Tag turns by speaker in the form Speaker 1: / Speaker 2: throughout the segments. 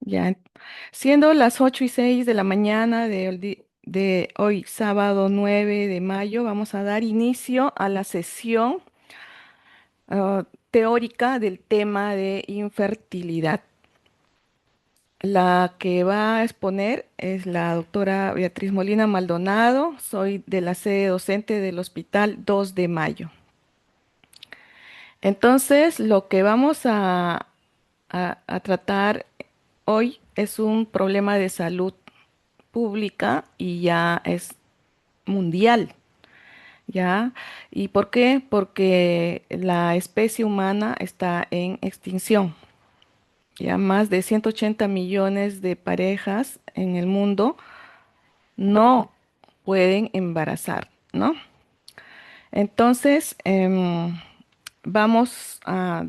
Speaker 1: Ya, siendo las 8:06 de la mañana de hoy, sábado 9 de mayo, vamos a dar inicio a la sesión teórica del tema de infertilidad. La que va a exponer es la doctora Beatriz Molina Maldonado. Soy de la sede docente del Hospital 2 de Mayo. Entonces, lo que vamos a tratar hoy es un problema de salud pública y ya es mundial, ¿ya? ¿Y por qué? Porque la especie humana está en extinción. Ya más de 180 millones de parejas en el mundo no pueden embarazar, ¿no? Entonces, vamos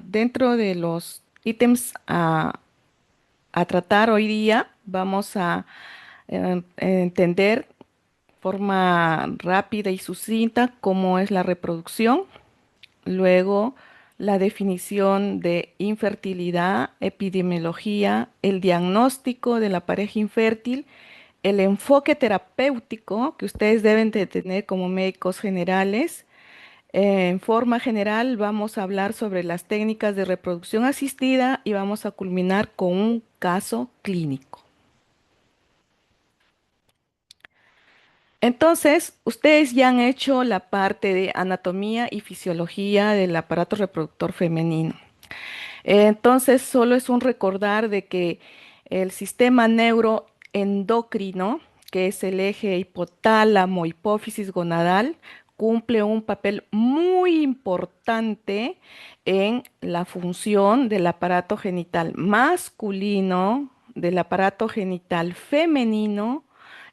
Speaker 1: dentro de los ítems a tratar hoy día, vamos a entender forma rápida y sucinta cómo es la reproducción, luego la definición de infertilidad, epidemiología, el diagnóstico de la pareja infértil, el enfoque terapéutico que ustedes deben de tener como médicos generales. En forma general vamos a hablar sobre las técnicas de reproducción asistida y vamos a culminar con un caso clínico. Entonces, ustedes ya han hecho la parte de anatomía y fisiología del aparato reproductor femenino. Entonces, solo es un recordar de que el sistema neuroendocrino, que es el eje hipotálamo, hipófisis gonadal, cumple un papel muy importante en la función del aparato genital masculino, del aparato genital femenino,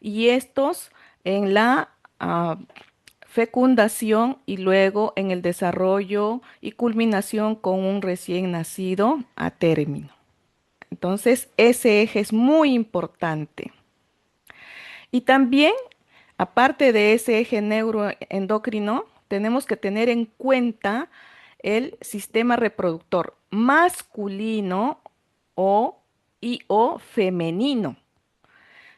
Speaker 1: y estos en la fecundación y luego en el desarrollo y culminación con un recién nacido a término. Entonces, ese eje es muy importante. Y también, aparte de ese eje neuroendocrino, tenemos que tener en cuenta el sistema reproductor masculino o femenino.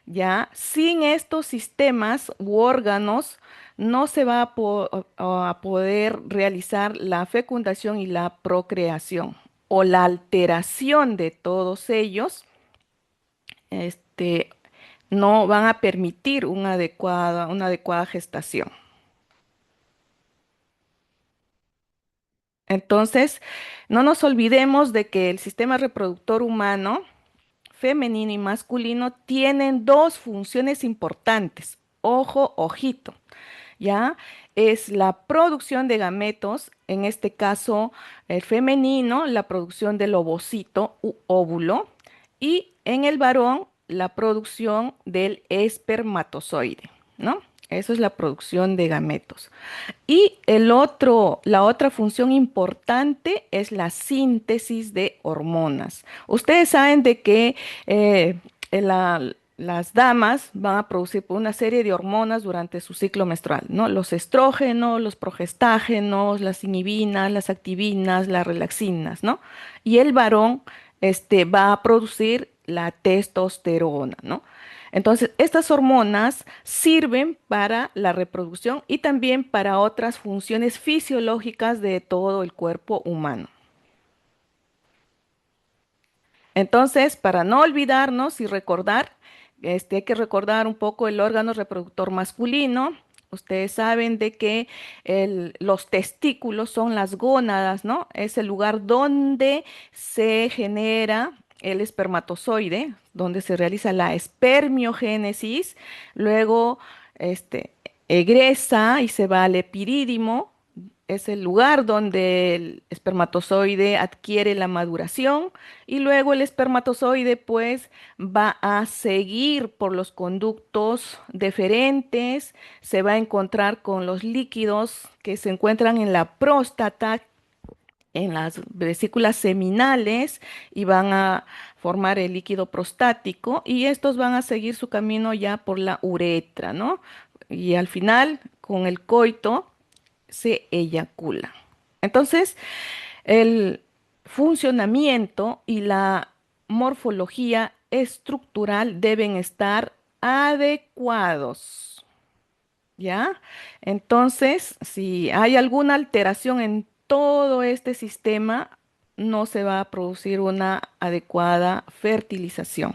Speaker 1: Ya, sin estos sistemas u órganos no se va a poder realizar la fecundación y la procreación o la alteración de todos ellos, este, no van a permitir una adecuada gestación. Entonces, no nos olvidemos de que el sistema reproductor humano femenino y masculino tienen dos funciones importantes. Ojo, ojito. ¿Ya? Es la producción de gametos, en este caso el femenino, la producción del ovocito u óvulo, y en el varón, la producción del espermatozoide, ¿no? Eso es la producción de gametos. Y la otra función importante es la síntesis de hormonas. Ustedes saben de que eh, las damas van a producir una serie de hormonas durante su ciclo menstrual, ¿no? Los estrógenos, los progestágenos, las inhibinas, las activinas, las relaxinas, ¿no? Y el varón, va a producir la testosterona, ¿no? Entonces, estas hormonas sirven para la reproducción y también para otras funciones fisiológicas de todo el cuerpo humano. Entonces, para no olvidarnos y recordar, hay que recordar un poco el órgano reproductor masculino. Ustedes saben de que los testículos son las gónadas, ¿no? Es el lugar donde se genera el espermatozoide, donde se realiza la espermiogénesis, luego egresa y se va al epirídimo, es el lugar donde el espermatozoide adquiere la maduración y luego el espermatozoide pues va a seguir por los conductos deferentes, se va a encontrar con los líquidos que se encuentran en la próstata, en las vesículas seminales y van a formar el líquido prostático y estos van a seguir su camino ya por la uretra, ¿no? Y al final, con el coito, se eyacula. Entonces, el funcionamiento y la morfología estructural deben estar adecuados, ¿ya? Entonces, si hay alguna alteración en todo este sistema, no se va a producir una adecuada fertilización.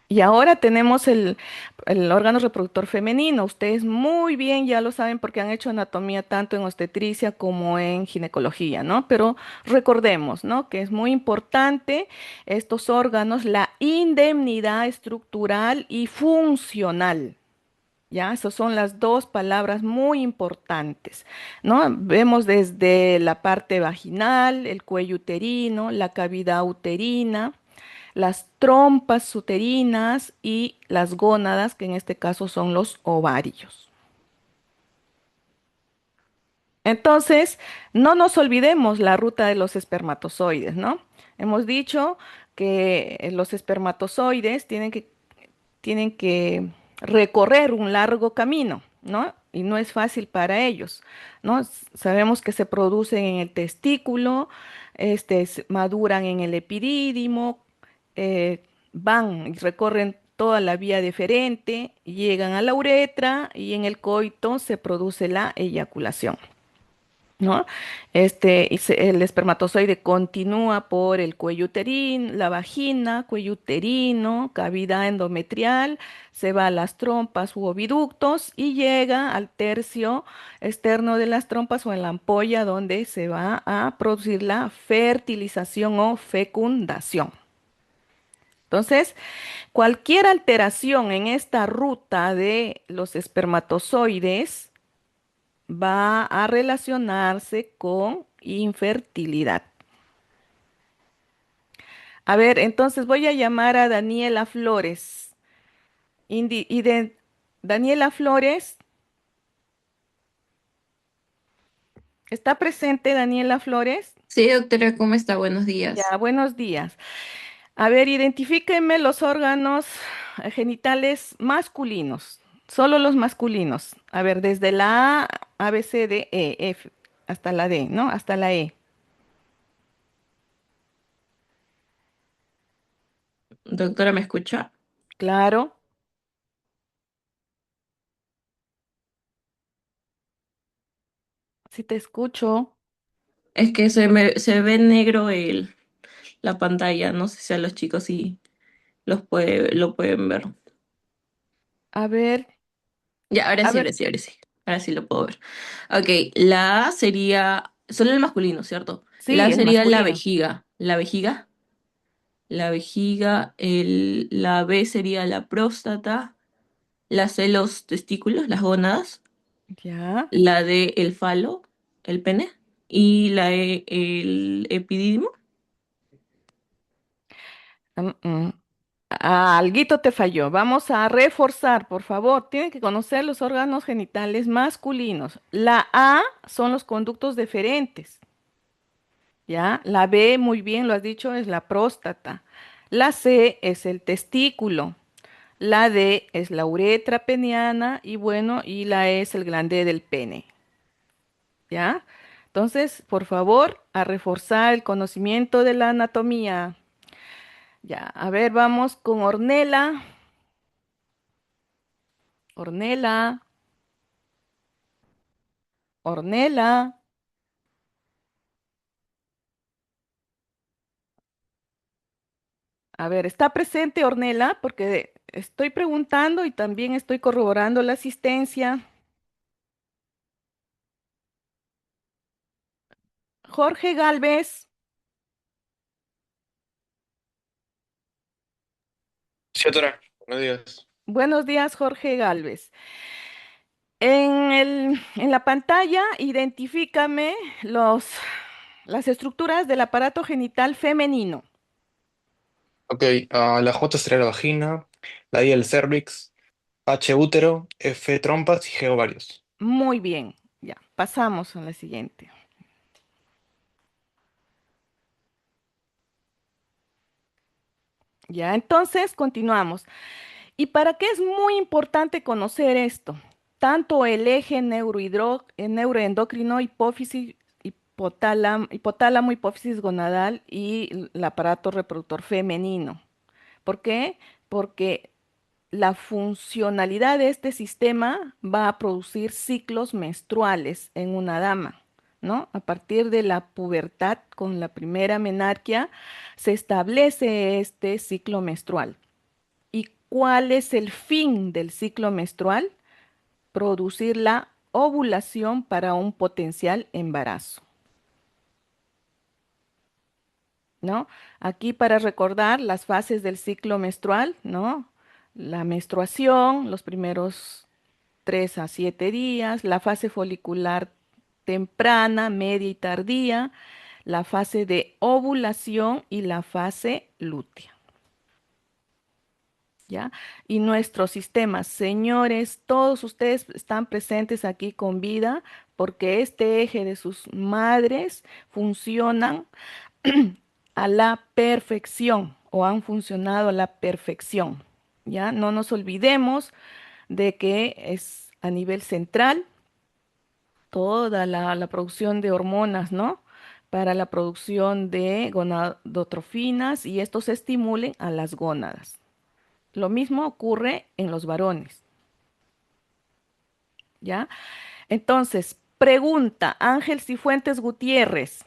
Speaker 1: Y ahora tenemos el órgano reproductor femenino. Ustedes muy bien ya lo saben porque han hecho anatomía tanto en obstetricia como en ginecología, ¿no? Pero recordemos, ¿no? Que es muy importante estos órganos, la indemnidad estructural y funcional. Ya, esas son las dos palabras muy importantes, ¿no? Vemos desde la parte vaginal, el cuello uterino, la cavidad uterina, las trompas uterinas y las gónadas, que en este caso son los ovarios. Entonces, no nos olvidemos la ruta de los espermatozoides, ¿no? Hemos dicho que los espermatozoides tienen que recorrer un largo camino, ¿no? Y no es fácil para ellos, ¿no? Sabemos que se producen en el testículo, maduran en el epidídimo, van y recorren toda la vía deferente, llegan a la uretra y en el coito se produce la eyaculación. ¿No? El espermatozoide continúa por el cuello uterino, la vagina, cuello uterino, cavidad endometrial, se va a las trompas u oviductos y llega al tercio externo de las trompas o en la ampolla donde se va a producir la fertilización o fecundación. Entonces, cualquier alteración en esta ruta de los espermatozoides va a relacionarse con infertilidad. A ver, entonces voy a llamar a Daniela Flores. Daniela Flores, ¿está presente Daniela Flores?
Speaker 2: Sí, doctora, ¿cómo está? Buenos días.
Speaker 1: Ya, buenos días. A ver, identifíqueme los órganos genitales masculinos, solo los masculinos. A ver, desde la A, B, C, D, E, F, hasta la D, ¿no? Hasta la E.
Speaker 2: Doctora, ¿me escucha?
Speaker 1: Claro, sí te escucho.
Speaker 2: Es que se ve negro la pantalla. No sé si a los chicos sí lo pueden ver.
Speaker 1: A ver,
Speaker 2: Ya, ahora
Speaker 1: a
Speaker 2: sí,
Speaker 1: ver.
Speaker 2: ahora sí, ahora sí. Ahora sí lo puedo ver. Ok, la A sería. Solo el masculino, ¿cierto? La A
Speaker 1: Sí, es
Speaker 2: sería la
Speaker 1: masculino.
Speaker 2: vejiga. La vejiga. La vejiga. La B sería la próstata. La C, los testículos, las gónadas.
Speaker 1: Ya.
Speaker 2: La D, el falo, el pene. Y la E, el epidídimo.
Speaker 1: Mm. Alguito te falló. Vamos a reforzar, por favor. Tienen que conocer los órganos genitales masculinos. La A son los conductos deferentes. ¿Ya? La B, muy bien lo has dicho, es la próstata. La C es el testículo. La D es la uretra peniana y bueno, y la E es el glande del pene. ¿Ya? Entonces, por favor, a reforzar el conocimiento de la anatomía. Ya, a ver, vamos con Ornella. Ornella, Ornella. A ver, ¿está presente Ornella? Porque estoy preguntando y también estoy corroborando la asistencia. Jorge Galvez.
Speaker 3: Sí, doctora. Buenos días.
Speaker 1: Buenos días, Jorge Galvez. En la pantalla, identifícame las estructuras del aparato genital femenino.
Speaker 3: Ok, la J sería la vagina, la I el cervix, H útero, F trompas y G ovarios.
Speaker 1: Muy bien, ya, pasamos a la siguiente. Ya, entonces continuamos. ¿Y para qué es muy importante conocer esto? Tanto el eje neuroendocrino hipotálamo, hipófisis gonadal y el aparato reproductor femenino. ¿Por qué? Porque la funcionalidad de este sistema va a producir ciclos menstruales en una dama, ¿no? A partir de la pubertad, con la primera menarquia, se establece este ciclo menstrual. ¿Y cuál es el fin del ciclo menstrual? Producir la ovulación para un potencial embarazo, ¿no? Aquí para recordar las fases del ciclo menstrual, ¿no? La menstruación, los primeros 3 a 7 días, la fase folicular temprana, media y tardía, la fase de ovulación y la fase lútea. ¿Ya? Y nuestro sistema, señores, todos ustedes están presentes aquí con vida porque este eje de sus madres funcionan a la perfección o han funcionado a la perfección. ¿Ya? No nos olvidemos de que es a nivel central toda la producción de hormonas, ¿no? Para la producción de gonadotrofinas y estos estimulen a las gónadas. Lo mismo ocurre en los varones, ¿ya? Entonces, pregunta Ángel Cifuentes Gutiérrez.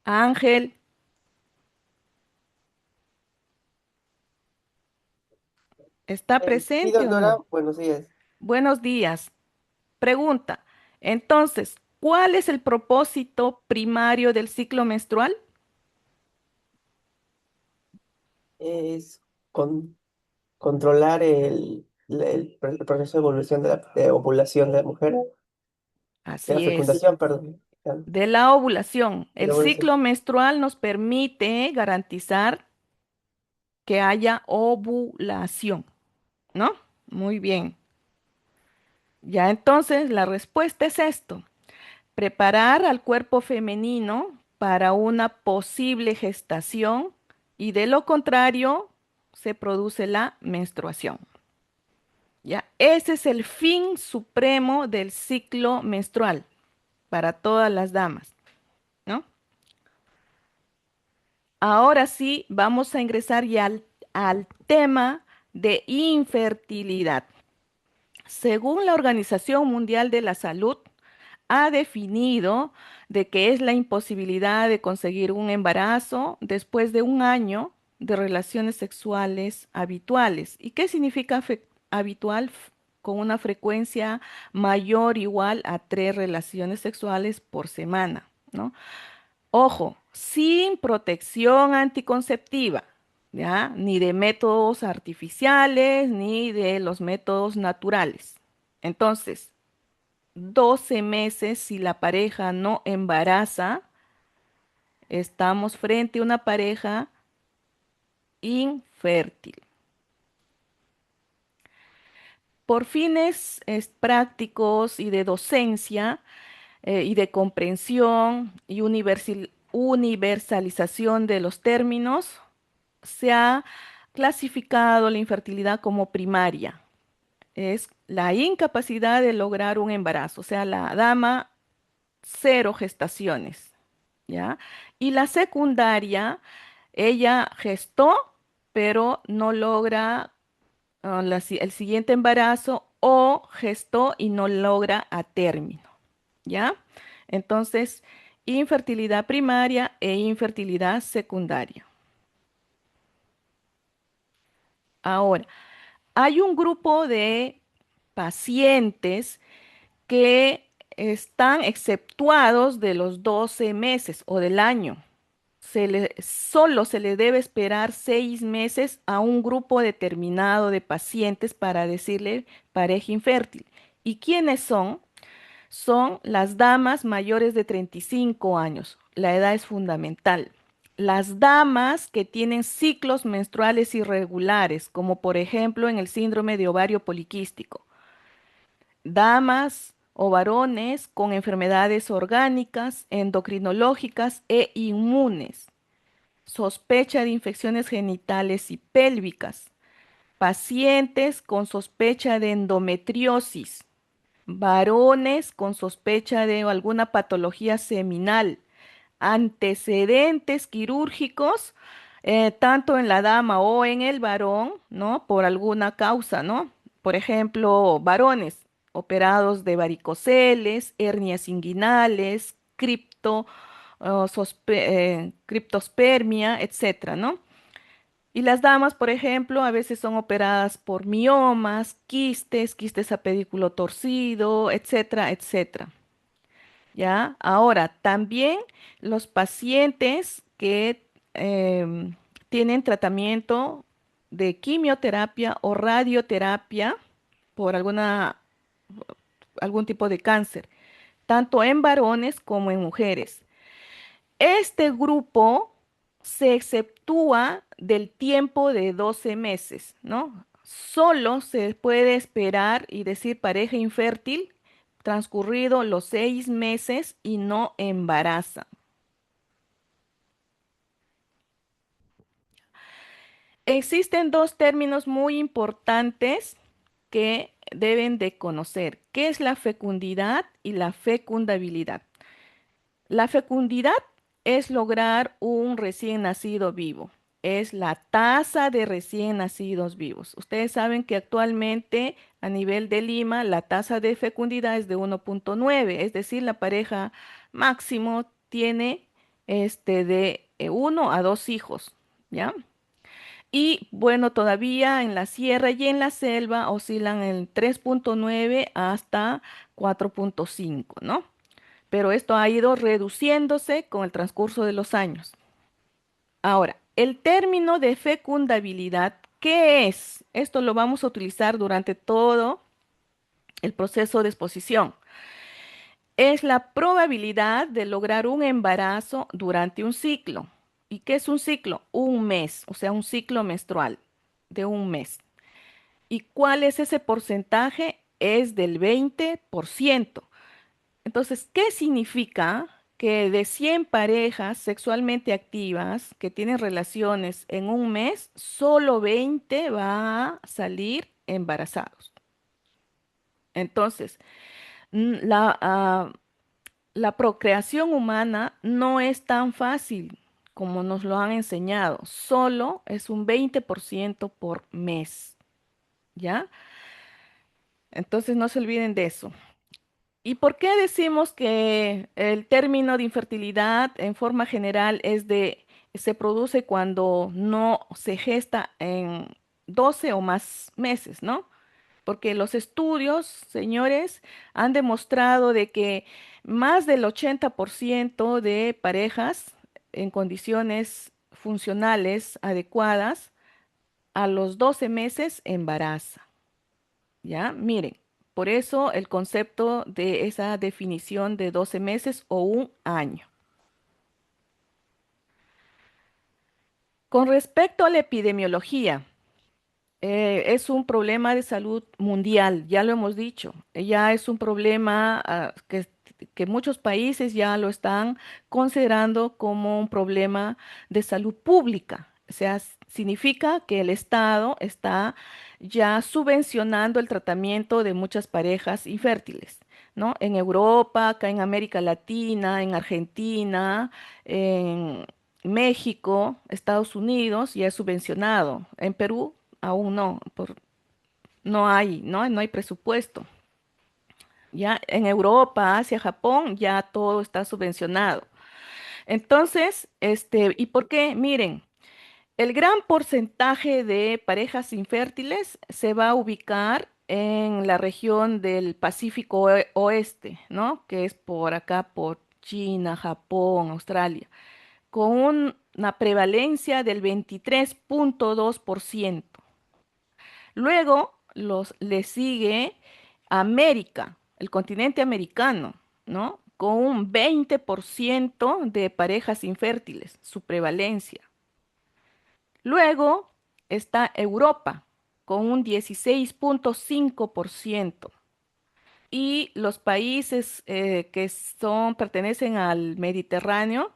Speaker 1: Ángel, ¿está
Speaker 4: Sí,
Speaker 1: presente o
Speaker 4: doctora,
Speaker 1: no?
Speaker 4: buenos días.
Speaker 1: Buenos días. Pregunta. Entonces, ¿cuál es el propósito primario del ciclo menstrual?
Speaker 4: Es controlar el proceso de evolución de ovulación de la mujer, de la
Speaker 1: Así es,
Speaker 4: fecundación, perdón,
Speaker 1: de la ovulación.
Speaker 4: de
Speaker 1: El
Speaker 4: la ovulación.
Speaker 1: ciclo menstrual nos permite garantizar que haya ovulación, ¿no? Muy bien. Ya entonces la respuesta es esto: preparar al cuerpo femenino para una posible gestación y de lo contrario se produce la menstruación. Ya, ese es el fin supremo del ciclo menstrual para todas las damas, ¿no? Ahora sí, vamos a ingresar ya al tema de infertilidad. Según la Organización Mundial de la Salud, ha definido de que es la imposibilidad de conseguir un embarazo después de un año de relaciones sexuales habituales. ¿Y qué significa habitual? Con una frecuencia mayor o igual a 3 relaciones sexuales por semana, ¿no? Ojo, sin protección anticonceptiva, ¿ya? Ni de métodos artificiales, ni de los métodos naturales. Entonces, 12 meses si la pareja no embaraza, estamos frente a una pareja infértil. Por fines prácticos y de docencia y de comprensión y universalización de los términos, se ha clasificado la infertilidad como primaria. Es la incapacidad de lograr un embarazo, o sea, la dama 0 gestaciones, ¿ya? Y la secundaria, ella gestó, pero no logra el siguiente embarazo o gestó y no logra a término, ¿ya? Entonces, infertilidad primaria e infertilidad secundaria. Ahora, hay un grupo de pacientes que están exceptuados de los 12 meses o del año. Solo se le debe esperar 6 meses a un grupo determinado de pacientes para decirle pareja infértil. ¿Y quiénes son? Son las damas mayores de 35 años. La edad es fundamental. Las damas que tienen ciclos menstruales irregulares, como por ejemplo en el síndrome de ovario poliquístico. Damas o varones con enfermedades orgánicas, endocrinológicas e inmunes. Sospecha de infecciones genitales y pélvicas. Pacientes con sospecha de endometriosis. varones con sospecha de alguna patología seminal, antecedentes quirúrgicos, tanto en la dama o en el varón, ¿no? Por alguna causa, ¿no? Por ejemplo, varones operados de varicoceles, hernias inguinales, criptospermia, etcétera, ¿no? Y las damas, por ejemplo, a veces son operadas por miomas, quistes a pedículo torcido, etcétera, etcétera. ¿Ya? Ahora, también los pacientes que tienen tratamiento de quimioterapia o radioterapia por algún tipo de cáncer, tanto en varones como en mujeres. Este grupo se exceptúa del tiempo de 12 meses, ¿no? Solo se puede esperar y decir pareja infértil transcurrido los 6 meses y no embaraza. Existen dos términos muy importantes que deben de conocer, ¿qué es la fecundidad y la fecundabilidad? La fecundidad es lograr un recién nacido vivo. Es la tasa de recién nacidos vivos. Ustedes saben que actualmente a nivel de Lima la tasa de fecundidad es de 1,9, es decir, la pareja máximo tiene de 1 a 2 hijos, ¿ya? Y bueno, todavía en la sierra y en la selva oscilan en 3,9 hasta 4,5, ¿no? Pero esto ha ido reduciéndose con el transcurso de los años. Ahora, el término de fecundabilidad, ¿qué es? Esto lo vamos a utilizar durante todo el proceso de exposición. Es la probabilidad de lograr un embarazo durante un ciclo. ¿Y qué es un ciclo? Un mes, o sea, un ciclo menstrual de un mes. ¿Y cuál es ese porcentaje? Es del 20%. Entonces, ¿qué significa que de 100 parejas sexualmente activas que tienen relaciones en un mes, solo 20 va a salir embarazados? Entonces, mm, la, ah, la procreación humana no es tan fácil como nos lo han enseñado. Solo es un 20% por mes, ¿ya? Entonces, no se olviden de eso. ¿Y por qué decimos que el término de infertilidad en forma general se produce cuando no se gesta en 12 o más meses, ¿no? Porque los estudios, señores, han demostrado de que más del 80% de parejas en condiciones funcionales adecuadas a los 12 meses embaraza. ¿Ya? Miren, por eso el concepto de esa definición de 12 meses o un año. Con respecto a la epidemiología, es un problema de salud mundial, ya lo hemos dicho. Ya es un problema que muchos países ya lo están considerando como un problema de salud pública. O sea, significa que el Estado está ya subvencionando el tratamiento de muchas parejas infértiles, ¿no? En Europa, acá en América Latina, en Argentina, en México, Estados Unidos, ya es subvencionado. En Perú aún no, no hay presupuesto. Ya en Europa, Asia, Japón, ya todo está subvencionado. Entonces, ¿y por qué? Miren, el gran porcentaje de parejas infértiles se va a ubicar en la región del Pacífico Oeste, ¿no? Que es por acá, por China, Japón, Australia, con una prevalencia del 23,2%. Luego le sigue América, el continente americano, ¿no? Con un 20% de parejas infértiles, su prevalencia. Luego está Europa, con un 16,5%. Y los países que pertenecen al Mediterráneo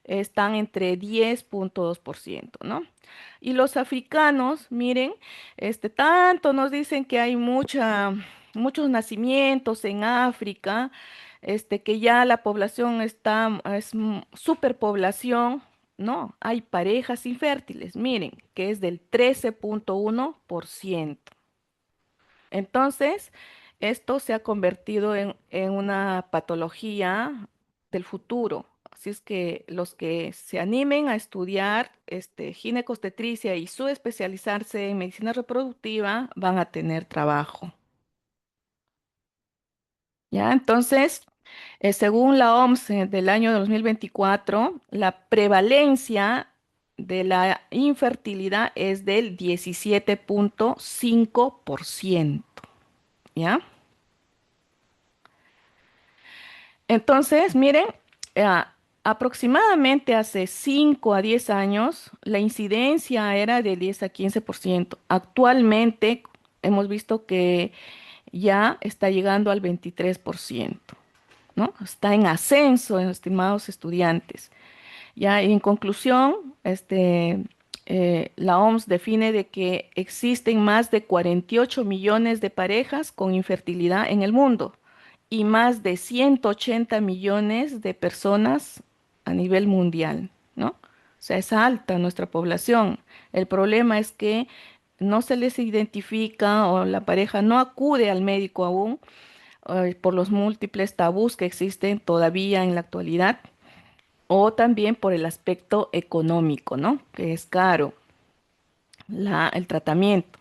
Speaker 1: están entre 10,2%, ¿no? Y los africanos, miren, tanto nos dicen que hay muchos nacimientos en África, que ya la población es superpoblación, ¿no? Hay parejas infértiles, miren, que es del 13,1%. Entonces, esto se ha convertido en una patología del futuro. Así es que los que se animen a estudiar ginecobstetricia y su especializarse en medicina reproductiva van a tener trabajo. ¿Ya? Entonces, según la OMS del año 2024, la prevalencia de la infertilidad es del 17,5%. ¿Ya? Entonces, miren, eh, aproximadamente hace 5 a 10 años, la incidencia era de 10 a 15%. Actualmente hemos visto que ya está llegando al 23%, ¿no? Está en ascenso, estimados estudiantes. Ya, en conclusión, la OMS define de que existen más de 48 millones de parejas con infertilidad en el mundo y más de 180 millones de personas a nivel mundial, ¿no? O sea, es alta nuestra población. El problema es que no se les identifica o la pareja no acude al médico aún, por los múltiples tabús que existen todavía en la actualidad o también por el aspecto económico, ¿no? Que es caro el tratamiento.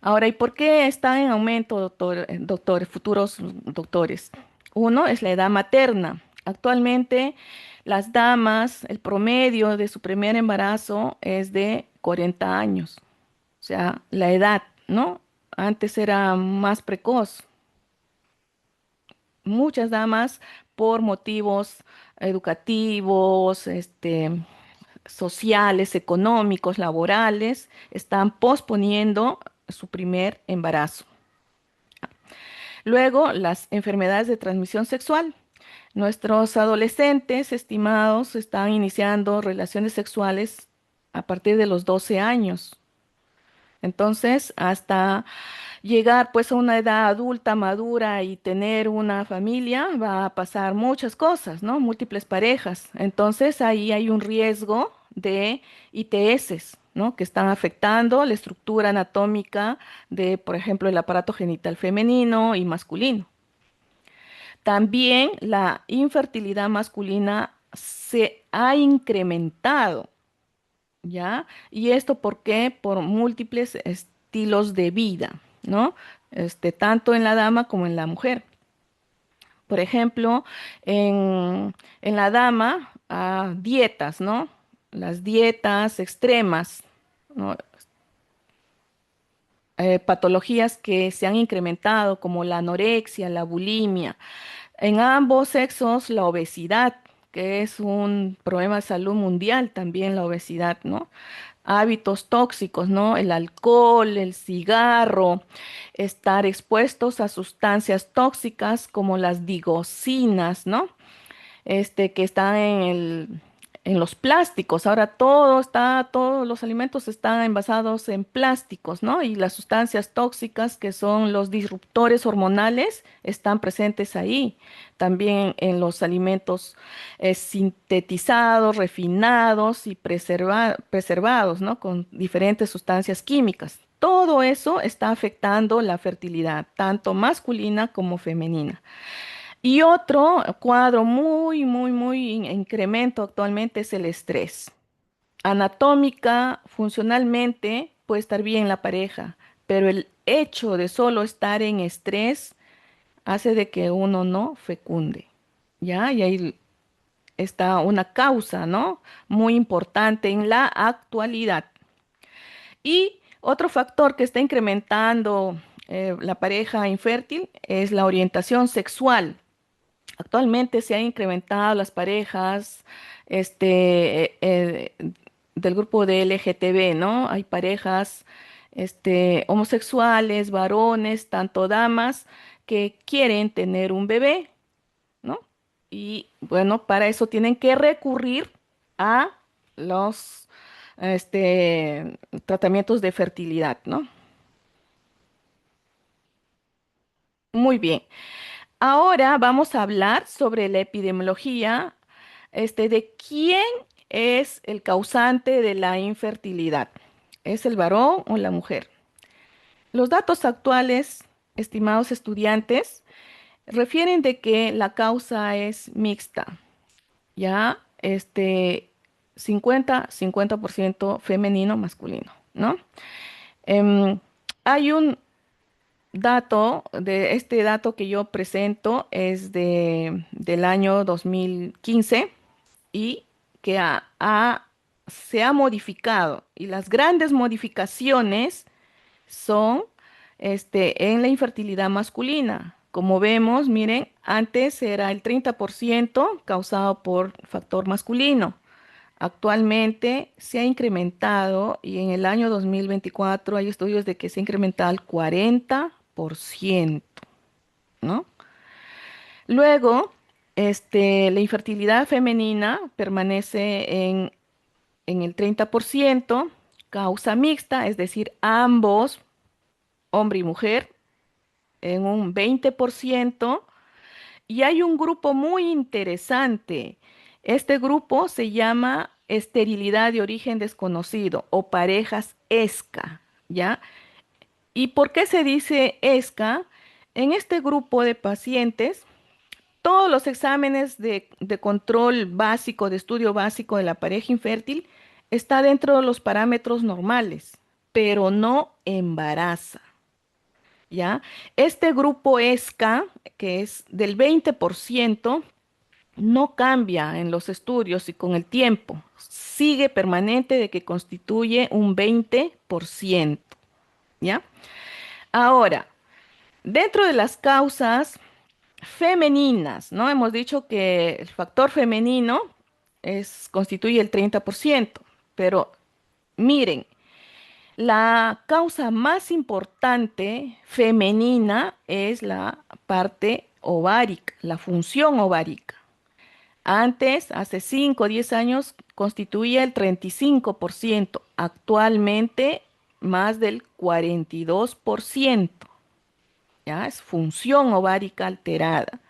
Speaker 1: Ahora, ¿y por qué está en aumento, doctores, futuros doctores? Uno es la edad materna. Actualmente, las damas, el promedio de su primer embarazo es de 40 años. O sea, la edad, ¿no? Antes era más precoz. Muchas damas por motivos educativos, sociales, económicos, laborales, están posponiendo su primer embarazo. Luego, las enfermedades de transmisión sexual. Nuestros adolescentes estimados están iniciando relaciones sexuales a partir de los 12 años. Entonces, hasta llegar pues a una edad adulta, madura y tener una familia, va a pasar muchas cosas, ¿no? Múltiples parejas. Entonces ahí hay un riesgo de ITS, ¿no? Que están afectando la estructura anatómica de, por ejemplo, el aparato genital femenino y masculino. También la infertilidad masculina se ha incrementado, ¿ya? ¿Y esto por qué? Por múltiples estilos de vida, ¿no? Tanto en la dama como en la mujer. Por ejemplo, en la dama, dietas, ¿no? Las dietas extremas, ¿no? Patologías que se han incrementado, como la anorexia, la bulimia. En ambos sexos, la obesidad, que es un problema de salud mundial también, la obesidad, ¿no? Hábitos tóxicos, ¿no? El alcohol, el cigarro, estar expuestos a sustancias tóxicas como las dioxinas, ¿no? Que están en los plásticos. Ahora todos los alimentos están envasados en plásticos, ¿no? Y las sustancias tóxicas, que son los disruptores hormonales, están presentes ahí. También en los alimentos sintetizados, refinados y preservados, ¿no? Con diferentes sustancias químicas. Todo eso está afectando la fertilidad, tanto masculina como femenina. Y otro cuadro muy incremento actualmente es el estrés. Anatómica, funcionalmente, puede estar bien la pareja, pero el hecho de solo estar en estrés hace de que uno no fecunde, ¿ya? Y ahí está una causa, ¿no? Muy importante en la actualidad. Y otro factor que está incrementando la pareja infértil es la orientación sexual. Actualmente se han incrementado las parejas del grupo de LGTB, ¿no? Hay parejas homosexuales, varones, tanto damas, que quieren tener un bebé, ¿no? Y bueno, para eso tienen que recurrir a los tratamientos de fertilidad, ¿no? Muy bien. Ahora vamos a hablar sobre la epidemiología, de quién es el causante de la infertilidad. ¿Es el varón o la mujer? Los datos actuales, estimados estudiantes, refieren de que la causa es mixta, ya 50-50% femenino, masculino, ¿no? Em, Hay un este dato que yo presento es del año 2015 y que se ha modificado. Y las grandes modificaciones son en la infertilidad masculina. Como vemos, miren, antes era el 30% causado por factor masculino. Actualmente se ha incrementado y en el año 2024 hay estudios de que se ha incrementado al 40%, ¿no? Luego, la infertilidad femenina permanece en el 30%, causa mixta, es decir, ambos, hombre y mujer, en un 20%. Y hay un grupo muy interesante. Este grupo se llama esterilidad de origen desconocido o parejas ESCA, ¿ya? ¿Y por qué se dice ESCA? En este grupo de pacientes, todos los exámenes de control básico, de estudio básico de la pareja infértil, está dentro de los parámetros normales, pero no embaraza. ¿Ya? Este grupo ESCA, que es del 20%, no cambia en los estudios y con el tiempo. Sigue permanente de que constituye un 20%. ¿Ya? Ahora, dentro de las causas femeninas, ¿no? Hemos dicho que el factor femenino constituye el 30%, pero miren, la causa más importante femenina es la parte ovárica, la función ovárica. Antes, hace 5 o 10 años, constituía el 35%, actualmente más del 42%. ¿Ya? Es función ovárica alterada.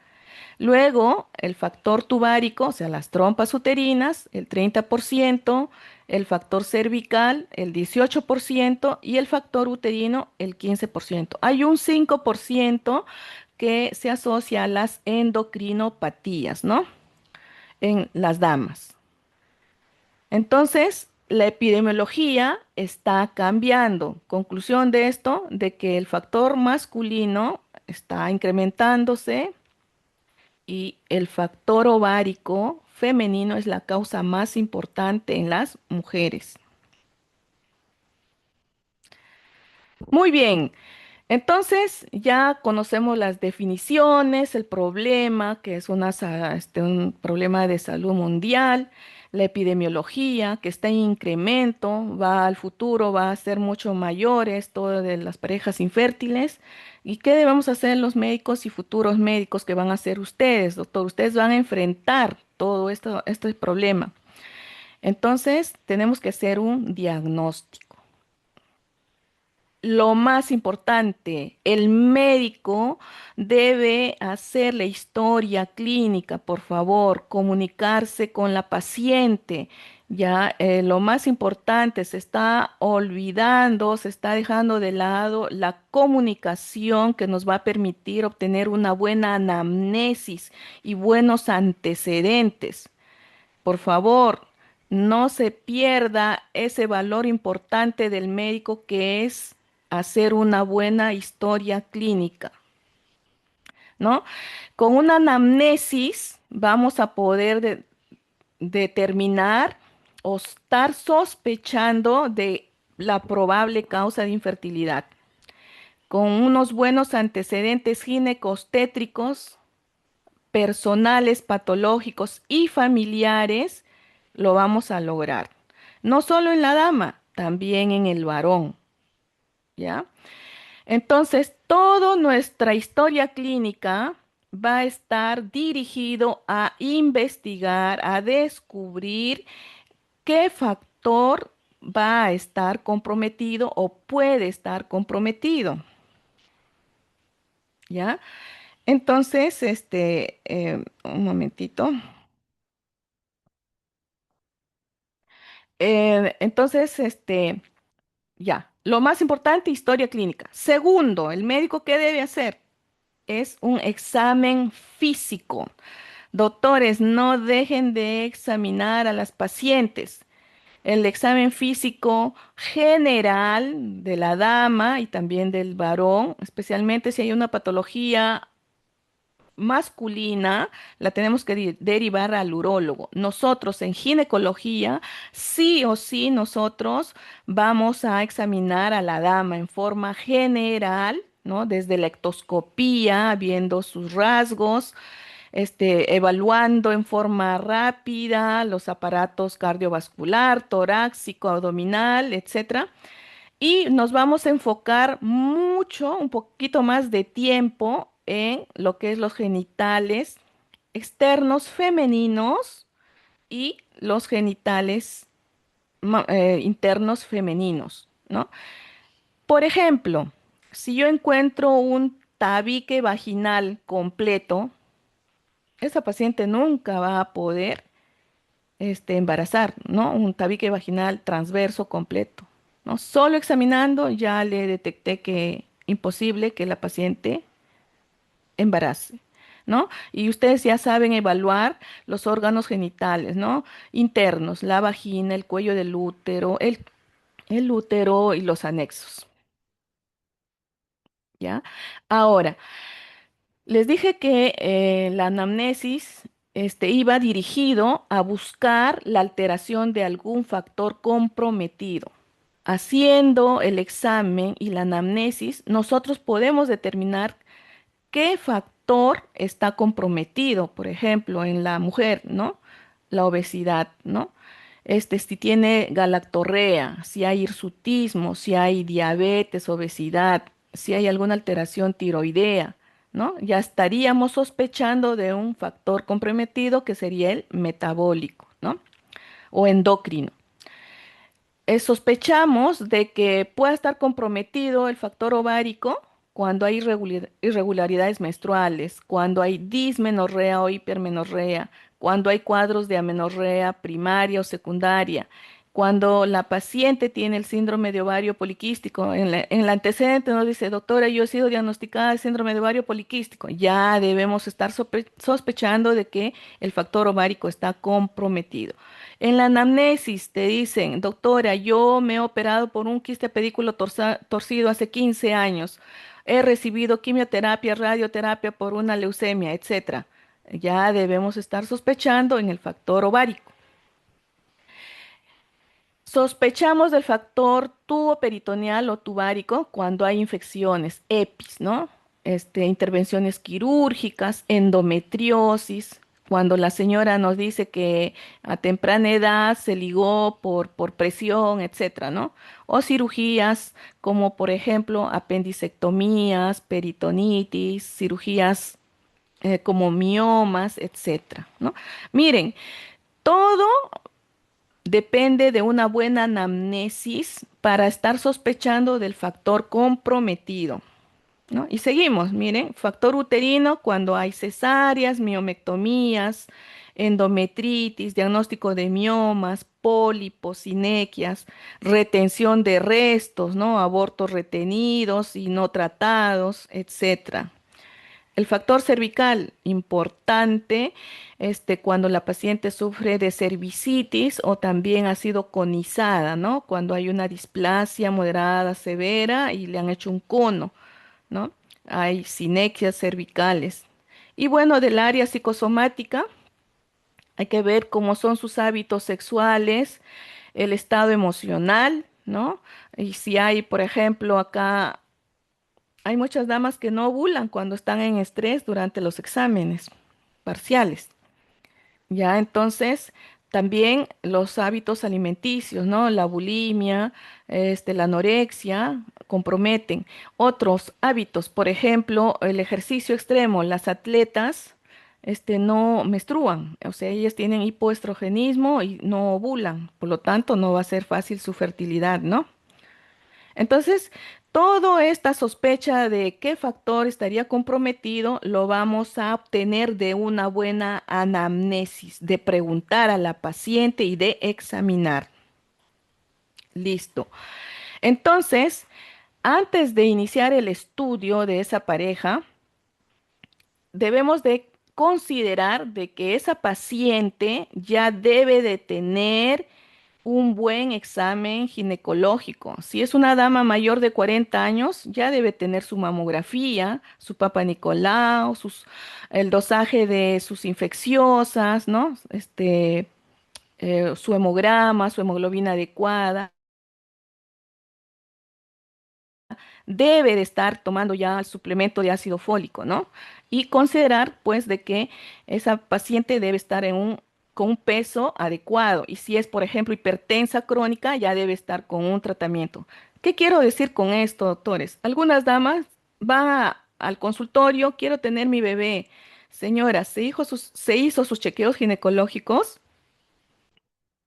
Speaker 1: Luego, el factor tubárico, o sea, las trompas uterinas, el 30%, el factor cervical, el 18% y el factor uterino, el 15%. Hay un 5% que se asocia a las endocrinopatías, ¿no? En las damas. Entonces, la epidemiología está cambiando. Conclusión de esto, de que el factor masculino está incrementándose y el factor ovárico femenino es la causa más importante en las mujeres. Muy bien, entonces ya conocemos las definiciones, el problema, que es un problema de salud mundial, la epidemiología, que está en incremento, va al futuro, va a ser mucho mayor esto de las parejas infértiles. ¿Y qué debemos hacer los médicos y futuros médicos que van a ser ustedes, doctor? Ustedes van a enfrentar todo este problema. Entonces, tenemos que hacer un diagnóstico. Lo más importante, el médico debe hacer la historia clínica, por favor, comunicarse con la paciente. Ya, lo más importante, se está olvidando, se está dejando de lado la comunicación que nos va a permitir obtener una buena anamnesis y buenos antecedentes. Por favor, no se pierda ese valor importante del médico que es hacer una buena historia clínica, ¿no? Con una anamnesis vamos a poder determinar o estar sospechando de la probable causa de infertilidad. Con unos buenos antecedentes ginecostétricos, personales, patológicos y familiares, lo vamos a lograr. No solo en la dama, también en el varón, ¿ya? Entonces, toda nuestra historia clínica va a estar dirigido a investigar, a descubrir qué factor va a estar comprometido o puede estar comprometido. ¿ya? Entonces, un momentito. Entonces, ya, lo más importante, historia clínica. Segundo, el médico, ¿qué debe hacer? Es un examen físico. Doctores, no dejen de examinar a las pacientes. El examen físico general de la dama y también del varón, especialmente si hay una patología masculina, la tenemos que derivar al urólogo. Nosotros en ginecología, sí o sí, nosotros vamos a examinar a la dama en forma general, ¿no? Desde la ectoscopía, viendo sus rasgos, evaluando en forma rápida los aparatos cardiovascular, torácico, abdominal, etcétera. Y nos vamos a enfocar mucho, un poquito más de tiempo en lo que es los genitales externos femeninos y los genitales internos femeninos, ¿no? Por ejemplo, si yo encuentro un tabique vaginal completo, esa paciente nunca va a poder embarazar, ¿no? Un tabique vaginal transverso completo, ¿no? Solo examinando ya le detecté que imposible que la paciente embarace, ¿no? Y ustedes ya saben evaluar los órganos genitales, ¿no? Internos, la vagina, el cuello del útero, el útero y los anexos, ¿ya? Ahora, les dije que la anamnesis iba dirigido a buscar la alteración de algún factor comprometido. Haciendo el examen y la anamnesis, nosotros podemos determinar qué factor está comprometido, por ejemplo, en la mujer, ¿no? La obesidad, ¿no? Si tiene galactorrea, si hay hirsutismo, si hay diabetes, obesidad, si hay alguna alteración tiroidea, ¿no? Ya estaríamos sospechando de un factor comprometido que sería el metabólico, ¿no? O endocrino. Sospechamos de que pueda estar comprometido el factor ovárico cuando hay irregularidades menstruales, cuando hay dismenorrea o hipermenorrea, cuando hay cuadros de amenorrea primaria o secundaria, cuando la paciente tiene el síndrome de ovario poliquístico. En el antecedente nos dice, doctora, yo he sido diagnosticada de síndrome de ovario poliquístico. Ya debemos estar sospechando de que el factor ovárico está comprometido. En la anamnesis te dicen, doctora, yo me he operado por un quiste pedículo torcido hace 15 años. He recibido quimioterapia, radioterapia por una leucemia, etcétera. Ya debemos estar sospechando en el factor ovárico. Sospechamos del factor tuboperitoneal o tubárico cuando hay infecciones, EPIs, ¿no? Intervenciones quirúrgicas, endometriosis, cuando la señora nos dice que a temprana edad se ligó por presión, etcétera, ¿no? O cirugías como por ejemplo apendicectomías, peritonitis, cirugías como miomas, etcétera, ¿no? Miren, todo depende de una buena anamnesis para estar sospechando del factor comprometido, ¿no? Y seguimos, miren, factor uterino cuando hay cesáreas, miomectomías, endometritis, diagnóstico de miomas, pólipos, sinequias, retención de restos, ¿no? Abortos retenidos y no tratados, etcétera. El factor cervical, importante, cuando la paciente sufre de cervicitis o también ha sido conizada, ¿no? Cuando hay una displasia moderada, severa y le han hecho un cono, ¿no? Hay sinequias cervicales. Y bueno, del área psicosomática, hay que ver cómo son sus hábitos sexuales, el estado emocional, ¿no? Y si hay, por ejemplo, acá hay muchas damas que no ovulan cuando están en estrés durante los exámenes parciales. Ya, entonces, también los hábitos alimenticios, ¿no? La bulimia, la anorexia comprometen. Otros hábitos, por ejemplo, el ejercicio extremo. Las atletas, no menstruan, o sea, ellas tienen hipoestrogenismo y no ovulan, por lo tanto, no va a ser fácil su fertilidad, ¿no? Entonces, toda esta sospecha de qué factor estaría comprometido lo vamos a obtener de una buena anamnesis, de preguntar a la paciente y de examinar. Listo. Entonces, antes de iniciar el estudio de esa pareja, debemos de considerar de que esa paciente ya debe de tener un buen examen ginecológico. Si es una dama mayor de 40 años, ya debe tener su mamografía, su Papa Nicolau, el dosaje de sus infecciosas, ¿no? Su hemograma, su hemoglobina adecuada. Debe de estar tomando ya el suplemento de ácido fólico, ¿no? Y considerar, pues, de que esa paciente debe estar con un peso adecuado. Y si es, por ejemplo, hipertensa crónica, ya debe estar con un tratamiento. ¿Qué quiero decir con esto, doctores? Algunas damas van al consultorio, quiero tener mi bebé. Señora, ¿se hizo sus chequeos ginecológicos?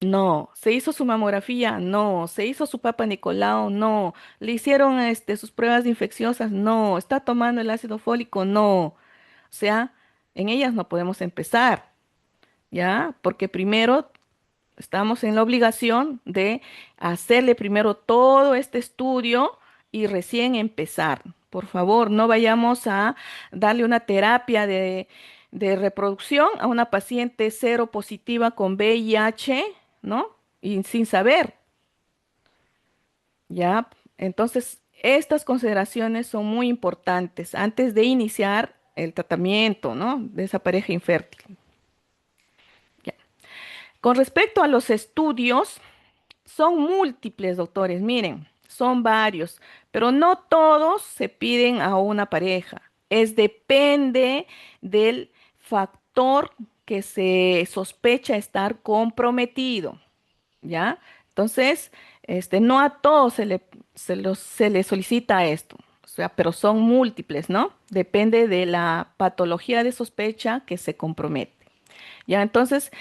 Speaker 1: No, se hizo su mamografía, no, se hizo su Papa Nicolau, no, le hicieron sus pruebas de infecciosas, no, está tomando el ácido fólico, no. O sea, en ellas no podemos empezar, ¿ya? Porque primero estamos en la obligación de hacerle primero todo este estudio y recién empezar. Por favor, no vayamos a darle una terapia de reproducción a una paciente cero positiva con VIH, ¿no? Y sin saber, ¿ya? Entonces, estas consideraciones son muy importantes antes de iniciar el tratamiento, ¿no? De esa pareja infértil. Ya. Con respecto a los estudios, son múltiples, doctores, miren, son varios, pero no todos se piden a una pareja. Depende del factor que se sospecha estar comprometido, ¿ya? Entonces, no a todos se le solicita esto, o sea, pero son múltiples, ¿no? Depende de la patología de sospecha que se compromete. Ya, entonces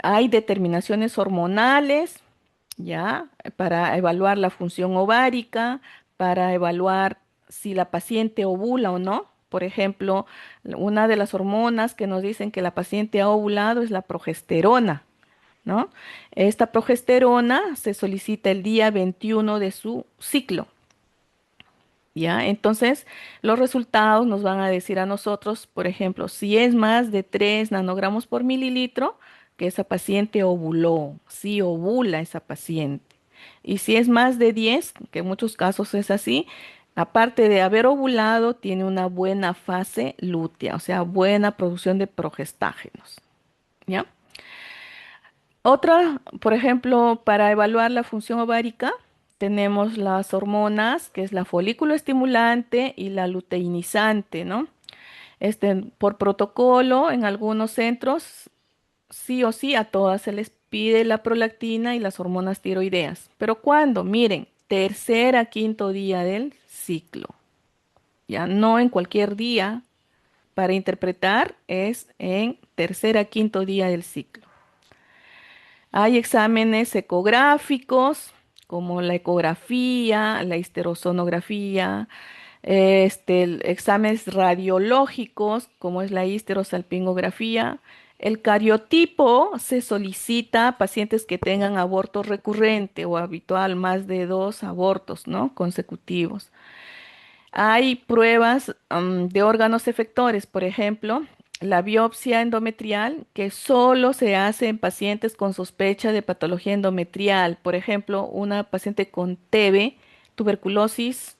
Speaker 1: hay determinaciones hormonales, ya, para evaluar la función ovárica, para evaluar si la paciente ovula o no. Por ejemplo, una de las hormonas que nos dicen que la paciente ha ovulado es la progesterona, ¿no? Esta progesterona se solicita el día 21 de su ciclo. ¿Ya? Entonces, los resultados nos van a decir a nosotros, por ejemplo, si es más de 3 nanogramos por mililitro, que esa paciente ovuló, sí ovula esa paciente. Y si es más de 10, que en muchos casos es así, aparte de haber ovulado, tiene una buena fase lútea, o sea, buena producción de progestágenos. ¿Ya? Otra, por ejemplo, para evaluar la función ovárica, tenemos las hormonas, que es la folículo estimulante y la luteinizante, ¿no? Por protocolo, en algunos centros, sí o sí, a todas se les pide la prolactina y las hormonas tiroideas. ¿Pero cuándo? Miren, tercer a quinto día del ciclo. Ya no en cualquier día. Para interpretar es en tercer a quinto día del ciclo. Hay exámenes ecográficos, como la ecografía, la histerosonografía, exámenes radiológicos, como es la histerosalpingografía. El cariotipo se solicita a pacientes que tengan aborto recurrente o habitual, más de 2 abortos, ¿no? Consecutivos. Hay pruebas de órganos efectores, por ejemplo, la biopsia endometrial, que solo se hace en pacientes con sospecha de patología endometrial. Por ejemplo, una paciente con TB, tuberculosis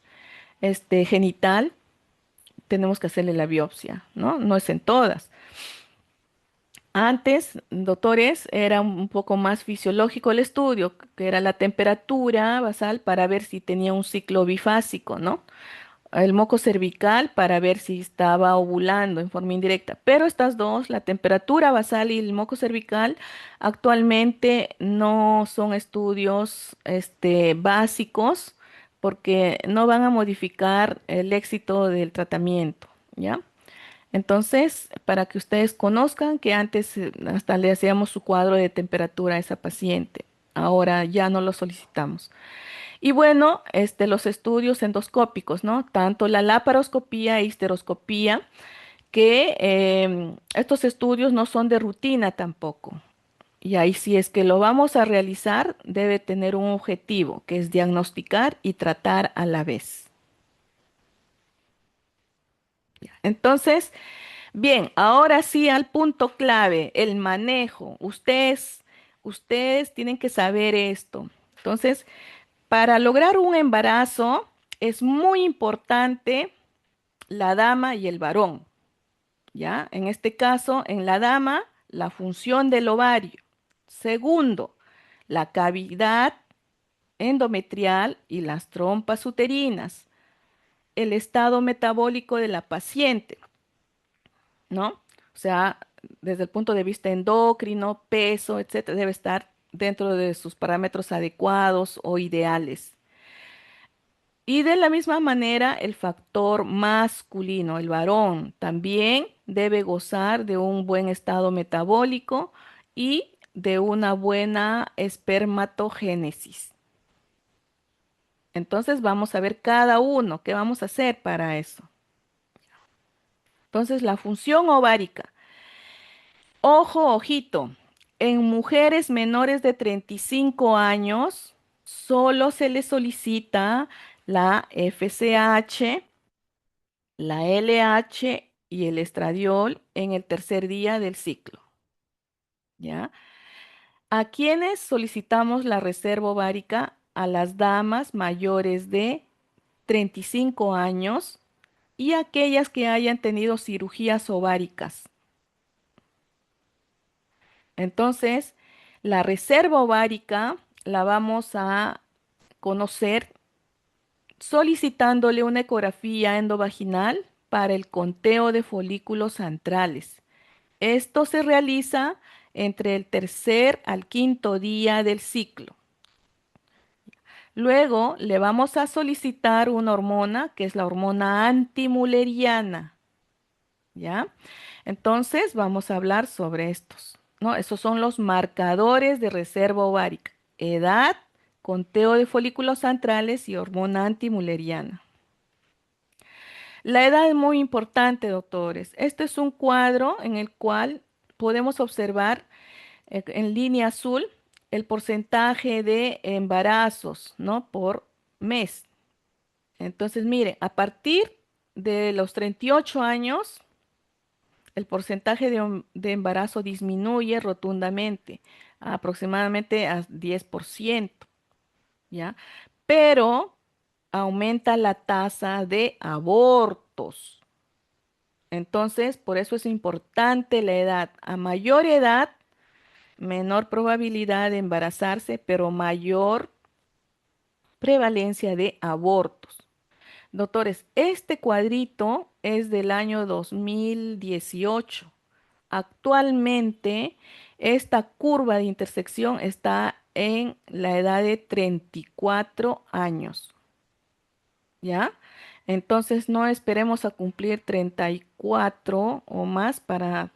Speaker 1: genital, tenemos que hacerle la biopsia, ¿no? No es en todas. Antes, doctores, era un poco más fisiológico el estudio, que era la temperatura basal para ver si tenía un ciclo bifásico, ¿no? El moco cervical para ver si estaba ovulando en forma indirecta. Pero estas dos, la temperatura basal y el moco cervical, actualmente no son estudios básicos porque no van a modificar el éxito del tratamiento, ¿ya? Entonces, para que ustedes conozcan que antes hasta le hacíamos su cuadro de temperatura a esa paciente, ahora ya no lo solicitamos. Y bueno, los estudios endoscópicos, ¿no? Tanto la laparoscopía e histeroscopía, que estos estudios no son de rutina tampoco. Y ahí si es que lo vamos a realizar, debe tener un objetivo, que es diagnosticar y tratar a la vez. Entonces, bien, ahora sí al punto clave, el manejo. Ustedes tienen que saber esto. Entonces, para lograr un embarazo es muy importante la dama y el varón, ¿ya? En este caso, en la dama, la función del ovario. Segundo, la cavidad endometrial y las trompas uterinas. El estado metabólico de la paciente, ¿no? O sea, desde el punto de vista endocrino, peso, etcétera, debe estar dentro de sus parámetros adecuados o ideales. Y de la misma manera, el factor masculino, el varón, también debe gozar de un buen estado metabólico y de una buena espermatogénesis. Entonces vamos a ver cada uno, qué vamos a hacer para eso. Entonces, la función ovárica. Ojo, ojito. En mujeres menores de 35 años, solo se les solicita la FSH, la LH y el estradiol en el tercer día del ciclo. ¿Ya? ¿A quienes solicitamos la reserva ovárica? A las damas mayores de 35 años y aquellas que hayan tenido cirugías ováricas. Entonces, la reserva ovárica la vamos a conocer solicitándole una ecografía endovaginal para el conteo de folículos antrales. Esto se realiza entre el tercer al quinto día del ciclo. Luego le vamos a solicitar una hormona que es la hormona antimuleriana, ¿ya? Entonces vamos a hablar sobre estos, ¿no? Esos son los marcadores de reserva ovárica: edad, conteo de folículos antrales y hormona antimuleriana. La edad es muy importante, doctores. Este es un cuadro en el cual podemos observar en línea azul el porcentaje de embarazos, ¿no? Por mes. Entonces, mire, a partir de los 38 años, el porcentaje de embarazo disminuye rotundamente, aproximadamente a 10%, ¿ya? Pero aumenta la tasa de abortos. Entonces, por eso es importante la edad. A mayor edad, menor probabilidad de embarazarse, pero mayor prevalencia de abortos. Doctores, este cuadrito es del año 2018. Actualmente, esta curva de intersección está en la edad de 34 años, ¿ya? Entonces, no esperemos a cumplir 34 o más para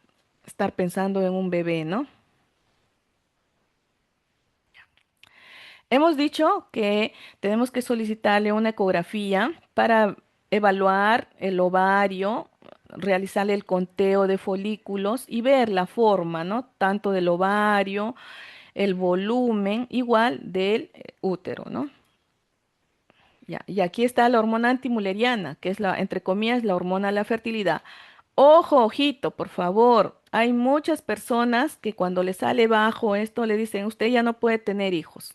Speaker 1: estar pensando en un bebé, ¿no? Hemos dicho que tenemos que solicitarle una ecografía para evaluar el ovario, realizarle el conteo de folículos y ver la forma, ¿no? Tanto del ovario, el volumen, igual del útero, ¿no? Ya, y aquí está la hormona antimuleriana, que es la, entre comillas, la hormona de la fertilidad. Ojo, ojito, por favor. Hay muchas personas que cuando le sale bajo esto le dicen, usted ya no puede tener hijos.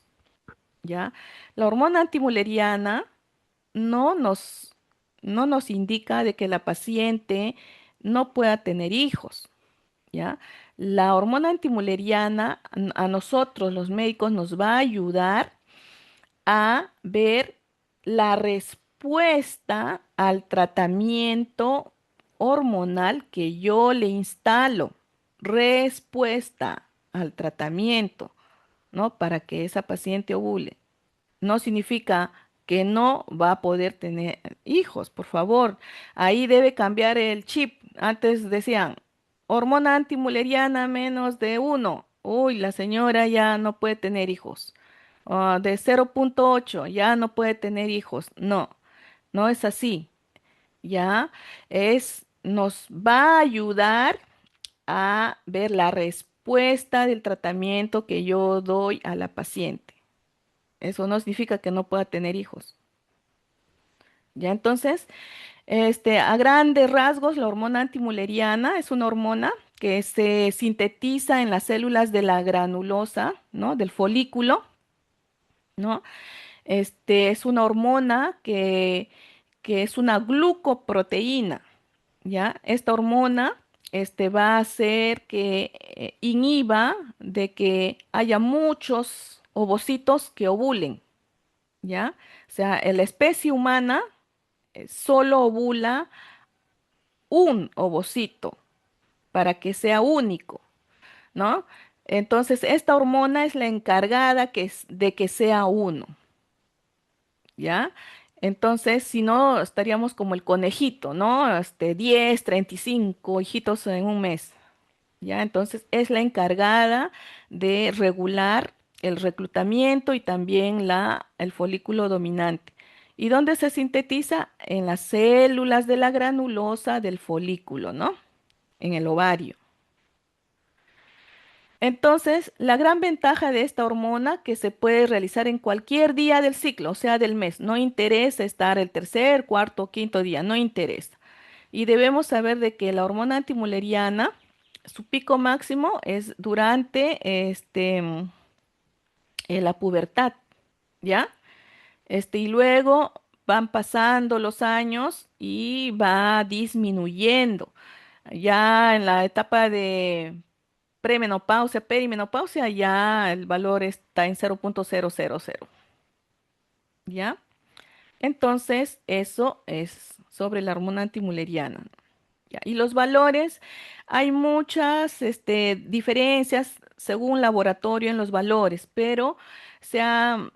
Speaker 1: ¿Ya? La hormona antimuleriana no nos, no nos indica de que la paciente no pueda tener hijos, ¿ya? La hormona antimuleriana a nosotros, los médicos, nos va a ayudar a ver la respuesta al tratamiento hormonal que yo le instalo. Respuesta al tratamiento, ¿no? Para que esa paciente ovule. No significa que no va a poder tener hijos, por favor. Ahí debe cambiar el chip. Antes decían, hormona antimuleriana menos de 1. Uy, la señora ya no puede tener hijos. de 0,8 ya no puede tener hijos. No, no es así. Ya nos va a ayudar a ver la respuesta del tratamiento que yo doy a la paciente. Eso no significa que no pueda tener hijos. Ya entonces, a grandes rasgos, la hormona antimuleriana es una hormona que se sintetiza en las células de la granulosa, ¿no? Del folículo, ¿no? Es una hormona que es una glucoproteína, ¿ya? Esta hormona, va a hacer que inhiba de que haya muchos ovocitos que ovulen, ¿ya? O sea, en la especie humana solo ovula un ovocito para que sea único, ¿no? Entonces, esta hormona es la encargada de que sea uno, ¿ya? Entonces, si no, estaríamos como el conejito, ¿no? 10, 35 hijitos en un mes, ¿ya? Entonces, es la encargada de regular el reclutamiento y también el folículo dominante. ¿Y dónde se sintetiza? En las células de la granulosa del folículo, ¿no? En el ovario. Entonces, la gran ventaja de esta hormona que se puede realizar en cualquier día del ciclo, o sea, del mes, no interesa estar el tercer, cuarto, quinto día, no interesa. Y debemos saber de que la hormona antimuleriana, su pico máximo es durante la pubertad, ¿ya? Y luego van pasando los años y va disminuyendo. Ya en la etapa de premenopausia, perimenopausia, ya el valor está en 0,000, ¿ya? Entonces, eso es sobre la hormona antimuleriana. ¿Ya? Y los valores, hay muchas diferencias según laboratorio en los valores, pero se ha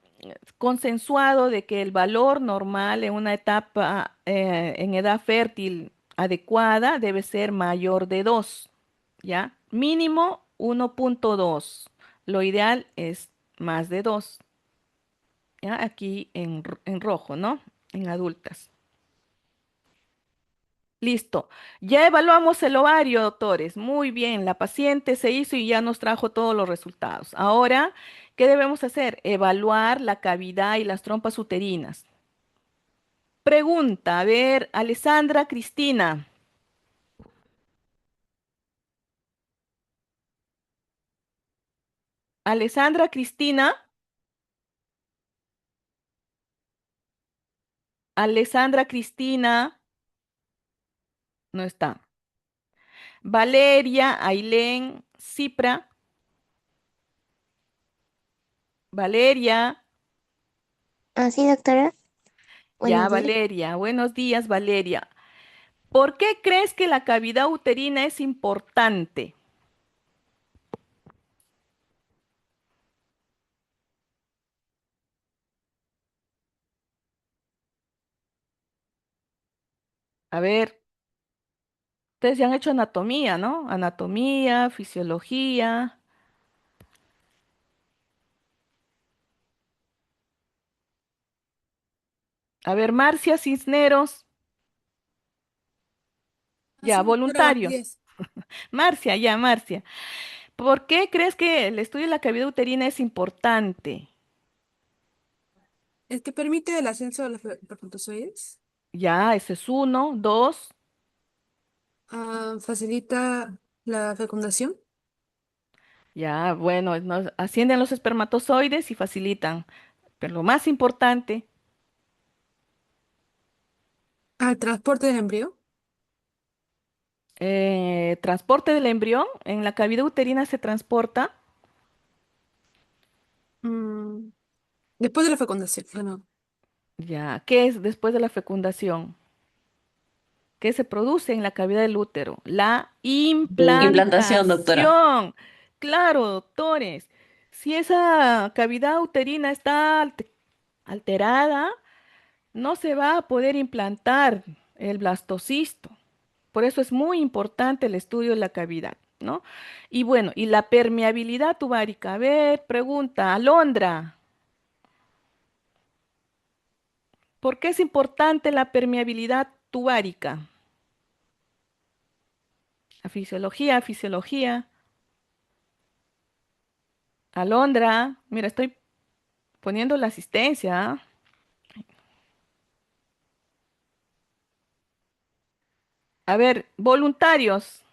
Speaker 1: consensuado de que el valor normal en una etapa en edad fértil adecuada debe ser mayor de 2, ¿ya? Mínimo 1,2. Lo ideal es más de 2, ¿ya? Aquí en rojo, ¿no? En adultas. Listo. Ya evaluamos el ovario, doctores. Muy bien, la paciente se hizo y ya nos trajo todos los resultados. Ahora, ¿qué debemos hacer? Evaluar la cavidad y las trompas uterinas. Pregunta, a ver, Alessandra Cristina. Alessandra Cristina. Alessandra Cristina. No está. Valeria, Ailén, Cipra. Valeria.
Speaker 5: Ah, sí, doctora.
Speaker 1: Ya,
Speaker 5: Buenos días.
Speaker 1: Valeria. Buenos días, Valeria. ¿Por qué crees que la cavidad uterina es importante? A ver, ustedes ya han hecho anatomía, ¿no? Anatomía, fisiología. A ver, Marcia Cisneros, ya,
Speaker 6: Así, doctora,
Speaker 1: voluntarios.
Speaker 6: 10.
Speaker 1: Marcia, ya, Marcia. ¿Por qué crees que el estudio de la cavidad uterina es importante?
Speaker 6: Es que permite el ascenso de los espermatozoides.
Speaker 1: Ya, ese es uno. Dos,
Speaker 6: Facilita la fecundación.
Speaker 1: ya, bueno, ascienden los espermatozoides y facilitan. Pero lo más importante,
Speaker 6: Al transporte del embrión.
Speaker 1: transporte del embrión. En la cavidad uterina se transporta.
Speaker 6: mm, Después de la fecundación. Bueno,
Speaker 1: Ya, ¿qué es después de la fecundación? ¿Qué se produce en la cavidad del útero? La
Speaker 2: Implantación, doctora.
Speaker 1: implantación. Claro, doctores. Si esa cavidad uterina está alterada, no se va a poder implantar el blastocisto. Por eso es muy importante el estudio de la cavidad, ¿no? Y bueno, y la permeabilidad tubárica. A ver, pregunta, Alondra. ¿Por qué es importante la permeabilidad tubárica? La fisiología, fisiología. Alondra, mira, estoy poniendo la asistencia. ¿Ah? A ver, voluntarios,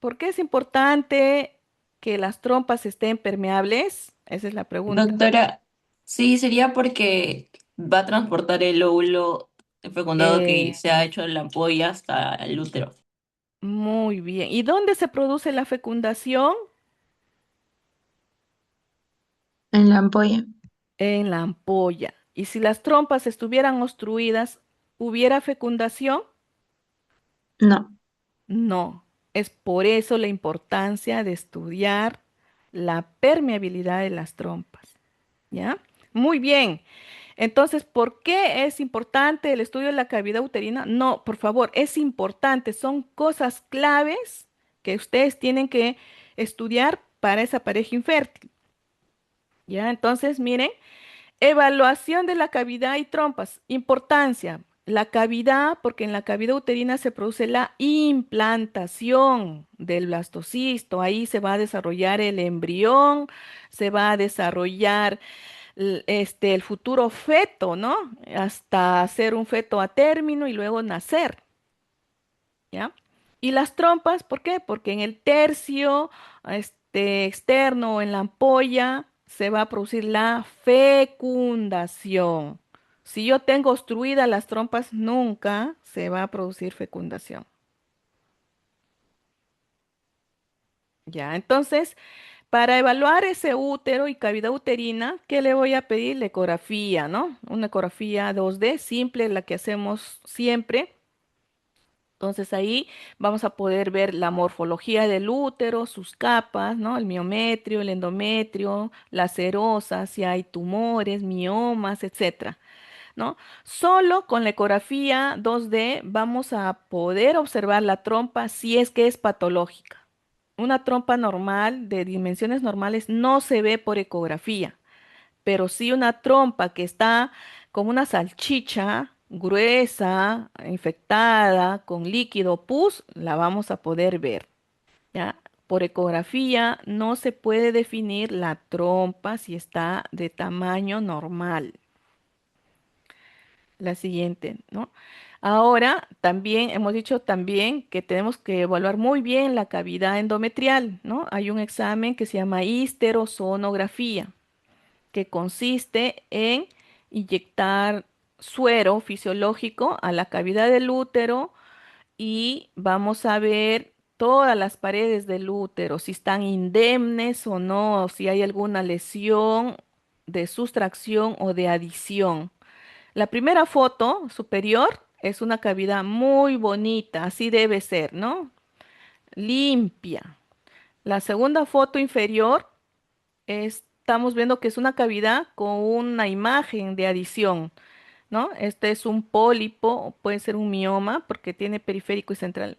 Speaker 1: ¿por qué es importante que las trompas estén permeables? Esa es la pregunta.
Speaker 2: Doctora, sí, sería porque va a transportar el óvulo fecundado que
Speaker 1: Eh,
Speaker 2: se ha hecho en la ampolla hasta el útero.
Speaker 1: Muy bien. ¿Y dónde se produce la fecundación?
Speaker 5: En la ampolla.
Speaker 1: En la ampolla. ¿Y si las trompas estuvieran obstruidas, hubiera fecundación?
Speaker 5: No.
Speaker 1: No. Es por eso la importancia de estudiar la permeabilidad de las trompas. ¿Ya? Muy bien. Entonces, ¿por qué es importante el estudio de la cavidad uterina? No, por favor, es importante. Son cosas claves que ustedes tienen que estudiar para esa pareja infértil. ¿Ya? Entonces, miren. Evaluación de la cavidad y trompas. Importancia. La cavidad, porque en la cavidad uterina se produce la implantación del blastocisto. Ahí se va a desarrollar el embrión, se va a desarrollar el futuro feto, ¿no? Hasta ser un feto a término y luego nacer, ¿ya? Y las trompas, ¿por qué? Porque en el tercio externo o en la ampolla se va a producir la fecundación. Si yo tengo obstruidas las trompas, nunca se va a producir fecundación. Ya, entonces, para evaluar ese útero y cavidad uterina, ¿qué le voy a pedir? La ecografía, ¿no? Una ecografía 2D simple, la que hacemos siempre. Entonces ahí vamos a poder ver la morfología del útero, sus capas, ¿no? El miometrio, el endometrio, la serosa, si hay tumores, miomas, etcétera, ¿no? Solo con la ecografía 2D vamos a poder observar la trompa si es que es patológica. Una trompa normal de dimensiones normales no se ve por ecografía, pero sí una trompa que está como una salchicha gruesa, infectada, con líquido pus, la vamos a poder ver, ¿ya? Por ecografía no se puede definir la trompa si está de tamaño normal. La siguiente, ¿no? Ahora también hemos dicho también que tenemos que evaluar muy bien la cavidad endometrial, ¿no? Hay un examen que se llama histerosonografía que consiste en inyectar suero fisiológico a la cavidad del útero y vamos a ver todas las paredes del útero, si están indemnes o no, si hay alguna lesión de sustracción o de adición. La primera foto superior es una cavidad muy bonita, así debe ser, ¿no? Limpia. La segunda foto inferior estamos viendo que es una cavidad con una imagen de adición, ¿no? Este es un pólipo, puede ser un mioma, porque tiene periférico y central.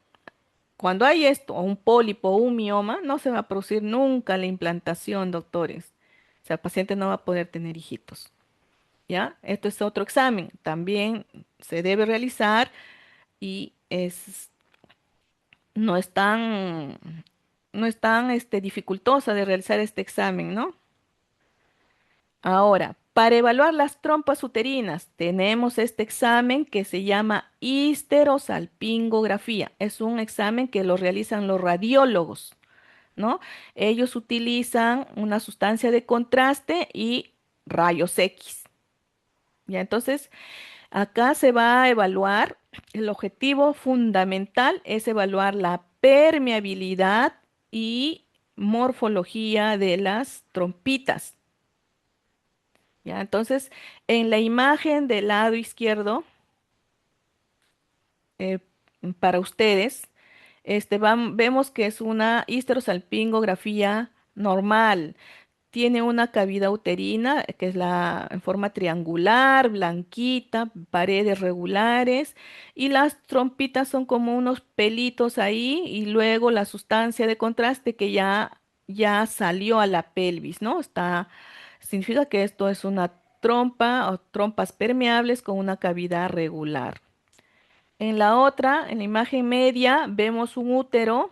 Speaker 1: Cuando hay esto, o un pólipo o un mioma, no se va a producir nunca la implantación, doctores. O sea, el paciente no va a poder tener hijitos, ¿ya? Esto es otro examen, también se debe realizar y no es tan, no es tan dificultosa de realizar este examen, ¿no? Ahora, para evaluar las trompas uterinas, tenemos este examen que se llama histerosalpingografía. Es un examen que lo realizan los radiólogos, ¿no? Ellos utilizan una sustancia de contraste y rayos X. Ya, entonces, acá se va a evaluar, el objetivo fundamental es evaluar la permeabilidad y morfología de las trompitas. Ya, entonces, en la imagen del lado izquierdo, eh, para ustedes, vemos que es una histerosalpingografía normal. Tiene una cavidad uterina, que es la en forma triangular, blanquita, paredes regulares, y las trompitas son como unos pelitos ahí, y luego la sustancia de contraste que ya salió a la pelvis, ¿no? Significa que esto es una trompa o trompas permeables con una cavidad regular. En la otra, en la imagen media, vemos un útero,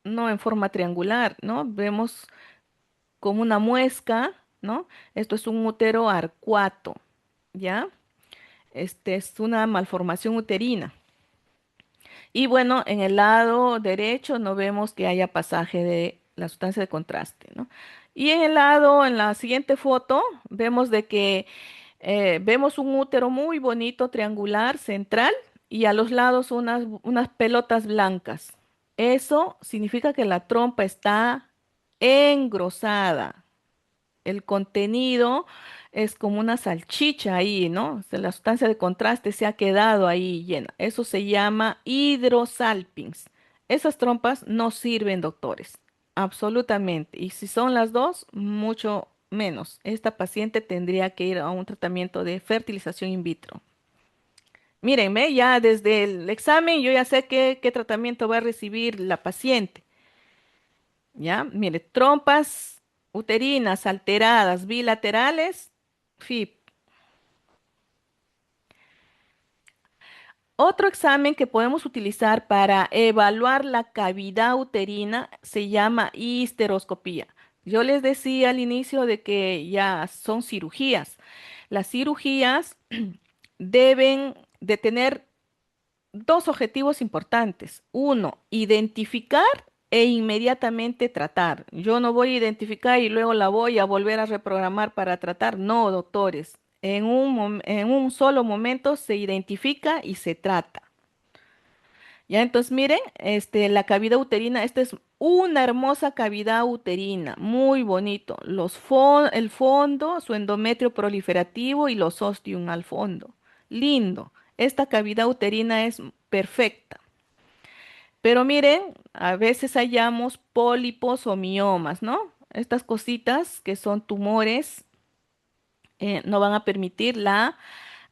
Speaker 1: no en forma triangular, ¿no? Vemos como una muesca, ¿no? Esto es un útero arcuato, ¿ya? Este es una malformación uterina. Y bueno, en el lado derecho no vemos que haya pasaje de la sustancia de contraste, ¿no? Y en el lado, en la siguiente foto, vemos de que vemos un útero muy bonito, triangular, central, y a los lados unas pelotas blancas. Eso significa que la trompa está engrosada. El contenido es como una salchicha ahí, ¿no? O sea, la sustancia de contraste se ha quedado ahí llena. Eso se llama hidrosalpings. Esas trompas no sirven, doctores, absolutamente. Y si son las dos, mucho menos. Esta paciente tendría que ir a un tratamiento de fertilización in vitro. Mírenme, ya desde el examen yo ya sé qué tratamiento va a recibir la paciente. ¿Ya? Mire, trompas uterinas alteradas bilaterales, FIP. Otro examen que podemos utilizar para evaluar la cavidad uterina se llama histeroscopía. Yo les decía al inicio de que ya son cirugías. Las cirugías deben de tener dos objetivos importantes. Uno, identificar e inmediatamente tratar. Yo no voy a identificar y luego la voy a volver a reprogramar para tratar. No, doctores. En un solo momento se identifica y se trata. Ya, entonces miren, la cavidad uterina, esta es una hermosa cavidad uterina, muy bonito. El fondo, su endometrio proliferativo y los ostium al fondo. Lindo. Esta cavidad uterina es perfecta. Pero miren, a veces hallamos pólipos o miomas, ¿no? Estas cositas que son tumores no van a permitir la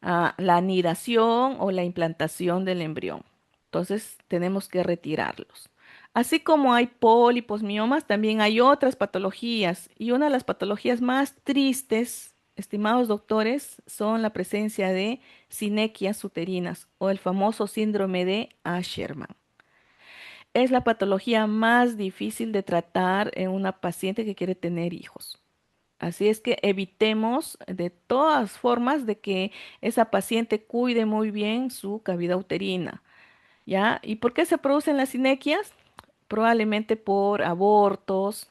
Speaker 1: anidación o la implantación del embrión. Entonces tenemos que retirarlos. Así como hay pólipos, miomas, también hay otras patologías. Y una de las patologías más tristes, estimados doctores, son la presencia de sinequias uterinas o el famoso síndrome de Asherman. Es la patología más difícil de tratar en una paciente que quiere tener hijos. Así es que evitemos de todas formas de que esa paciente cuide muy bien su cavidad uterina, ¿ya? ¿Y por qué se producen las sinequias? Probablemente por abortos,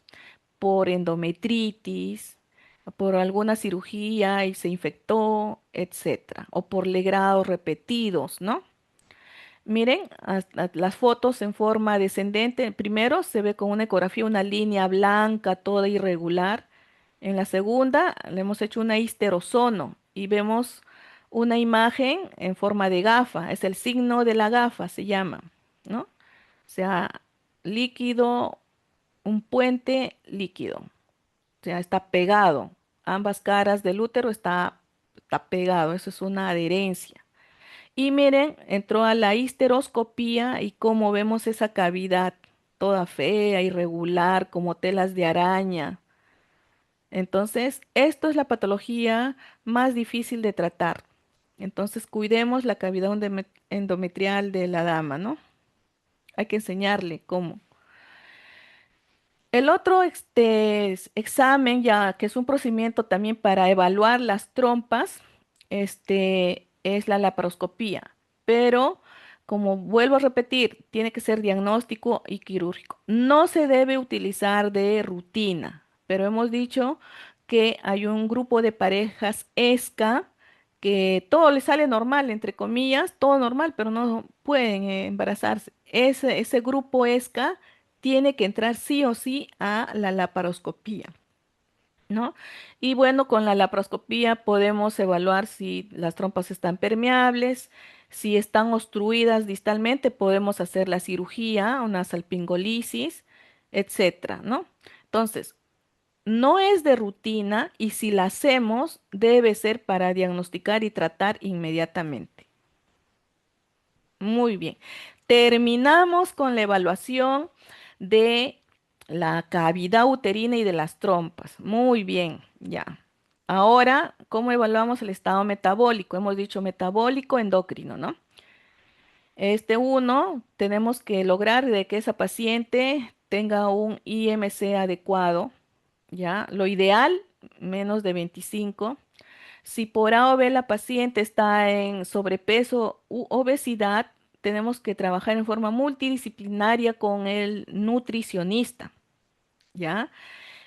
Speaker 1: por endometritis, por alguna cirugía y se infectó, etcétera, o por legrados repetidos, ¿no? Miren, las fotos en forma descendente. Primero se ve con una ecografía una línea blanca, toda irregular. En la segunda le hemos hecho una histerosono y vemos una imagen en forma de gafa. Es el signo de la gafa, se llama, ¿no? O sea, líquido, un puente líquido. O sea, está pegado. Ambas caras del útero está pegado. Eso es una adherencia. Y miren, entró a la histeroscopía y como vemos esa cavidad toda fea, irregular, como telas de araña. Entonces, esto es la patología más difícil de tratar. Entonces, cuidemos la cavidad endometrial de la dama, ¿no? Hay que enseñarle cómo. El otro examen, ya que es un procedimiento también para evaluar las trompas, es la laparoscopía. Pero, como vuelvo a repetir, tiene que ser diagnóstico y quirúrgico. No se debe utilizar de rutina, pero hemos dicho que hay un grupo de parejas ESCA que todo les sale normal, entre comillas, todo normal, pero no pueden embarazarse. Ese grupo ESCA tiene que entrar sí o sí a la laparoscopía, ¿no? Y bueno, con la laparoscopía podemos evaluar si las trompas están permeables, si están obstruidas distalmente, podemos hacer la cirugía, una salpingolisis, etcétera, ¿no? Entonces, no es de rutina y si la hacemos, debe ser para diagnosticar y tratar inmediatamente. Muy bien. Terminamos con la evaluación de la cavidad uterina y de las trompas. Muy bien, ya. Ahora, ¿cómo evaluamos el estado metabólico? Hemos dicho metabólico, endocrino, ¿no? Tenemos que lograr de que esa paciente tenga un IMC adecuado, ¿ya? Lo ideal, menos de 25. Si por A o B la paciente está en sobrepeso u obesidad, tenemos que trabajar en forma multidisciplinaria con el nutricionista, ¿ya?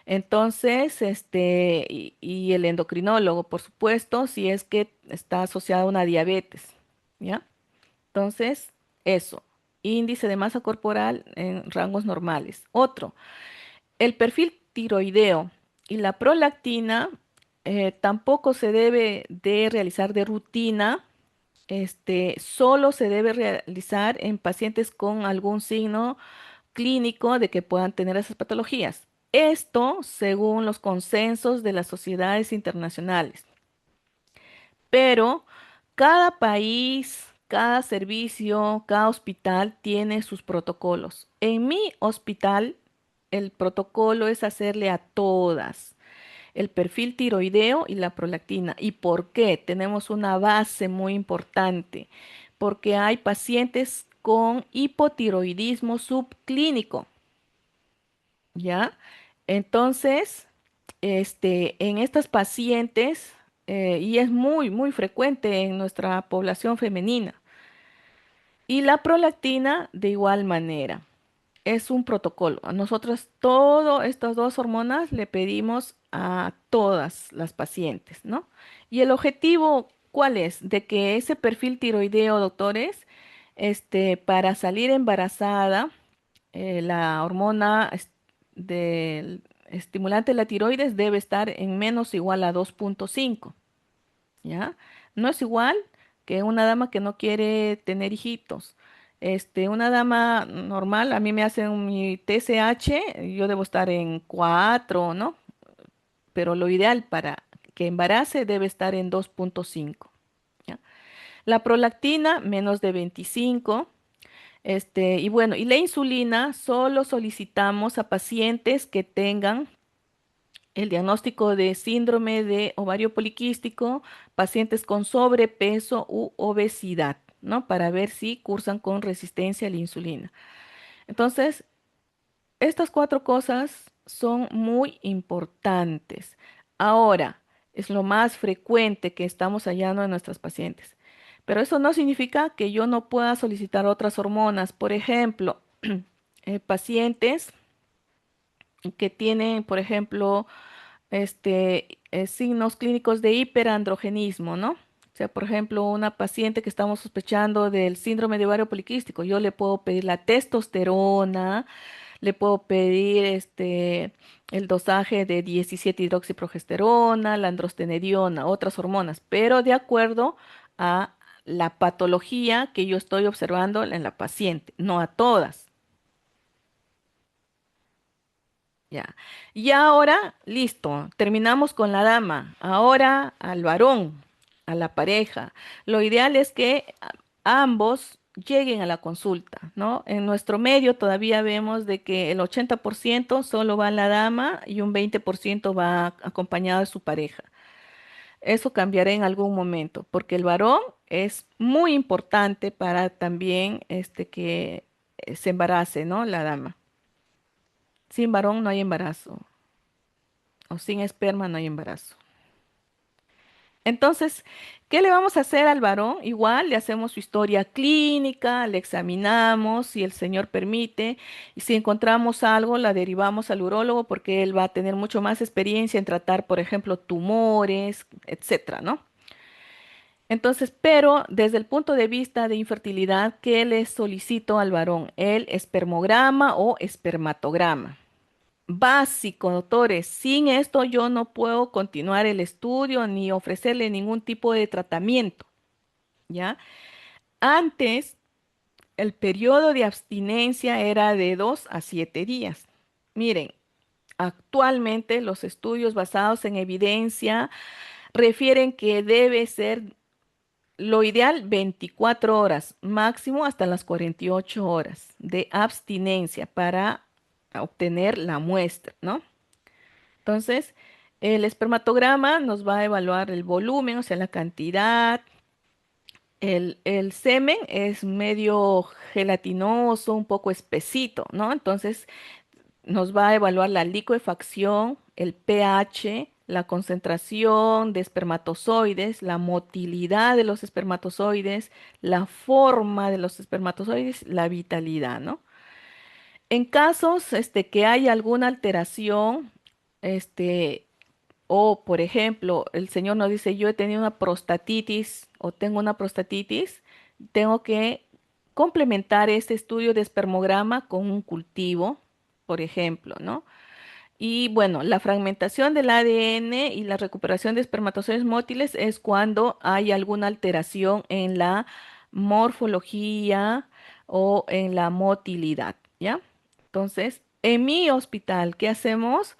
Speaker 1: Entonces, y el endocrinólogo, por supuesto, si es que está asociada a una diabetes, ¿ya? Entonces, eso, índice de masa corporal en rangos normales. Otro, el perfil tiroideo y la prolactina tampoco se debe de realizar de rutina, solo se debe realizar en pacientes con algún signo clínico de que puedan tener esas patologías. Esto según los consensos de las sociedades internacionales. Pero cada país, cada servicio, cada hospital tiene sus protocolos. En mi hospital, el protocolo es hacerle a todas el perfil tiroideo y la prolactina. ¿Y por qué? Tenemos una base muy importante, porque hay pacientes con hipotiroidismo subclínico, ¿ya? Entonces, en estas pacientes, y es muy, muy frecuente en nuestra población femenina, y la prolactina de igual manera. Es un protocolo. A nosotros todas estas dos hormonas le pedimos a todas las pacientes, ¿no? Y el objetivo, ¿cuál es? De que ese perfil tiroideo, doctores, para salir embarazada, la hormona del estimulante de la tiroides debe estar en menos o igual a 2,5, ¿ya? No es igual que una dama que no quiere tener hijitos. Una dama normal, a mí me hacen mi TSH, yo debo estar en 4, ¿no? Pero lo ideal para que embarace debe estar en 2,5, ¿ya? La prolactina, menos de 25. Y bueno, y la insulina solo solicitamos a pacientes que tengan el diagnóstico de síndrome de ovario poliquístico, pacientes con sobrepeso u obesidad, ¿no? Para ver si cursan con resistencia a la insulina. Entonces, estas cuatro cosas son muy importantes. Ahora, es lo más frecuente que estamos hallando en nuestras pacientes. Pero eso no significa que yo no pueda solicitar otras hormonas. Por ejemplo, pacientes que tienen, por ejemplo, signos clínicos de hiperandrogenismo, ¿no? O sea, por ejemplo, una paciente que estamos sospechando del síndrome de ovario poliquístico, yo le puedo pedir la testosterona, le puedo pedir el dosaje de 17-hidroxiprogesterona, la androstenediona, otras hormonas, pero de acuerdo a la patología que yo estoy observando en la paciente, no a todas. Ya. Y ahora, listo, terminamos con la dama. Ahora al varón, a la pareja. Lo ideal es que ambos lleguen a la consulta, ¿no? En nuestro medio todavía vemos de que el 80% solo va la dama y un 20% va acompañado de su pareja. Eso cambiará en algún momento, porque el varón es muy importante para también que se embarace, ¿no? La dama. Sin varón no hay embarazo. O sin esperma no hay embarazo. Entonces, ¿qué le vamos a hacer al varón? Igual le hacemos su historia clínica, le examinamos, si el señor permite, y si encontramos algo, la derivamos al urólogo porque él va a tener mucho más experiencia en tratar, por ejemplo, tumores, etcétera, ¿no? Entonces, pero desde el punto de vista de infertilidad, ¿qué le solicito al varón? El espermograma o espermatograma. Básico, doctores. Sin esto yo no puedo continuar el estudio ni ofrecerle ningún tipo de tratamiento, ¿ya? Antes, el periodo de abstinencia era de 2 a 7 días. Miren, actualmente los estudios basados en evidencia refieren que debe ser lo ideal 24 horas, máximo hasta las 48 horas de abstinencia para a obtener la muestra, ¿no? Entonces, el espermatograma nos va a evaluar el volumen, o sea, la cantidad. El semen es medio gelatinoso, un poco espesito, ¿no? Entonces, nos va a evaluar la licuefacción, el pH, la concentración de espermatozoides, la motilidad de los espermatozoides, la forma de los espermatozoides, la vitalidad, ¿no? En casos que haya alguna alteración, este, o por ejemplo, el señor nos dice, yo he tenido una prostatitis o tengo una prostatitis, tengo que complementar este estudio de espermograma con un cultivo, por ejemplo, ¿no? Y bueno, la fragmentación del ADN y la recuperación de espermatozoides mótiles es cuando hay alguna alteración en la morfología o en la motilidad, ¿ya? Entonces, en mi hospital, ¿qué hacemos?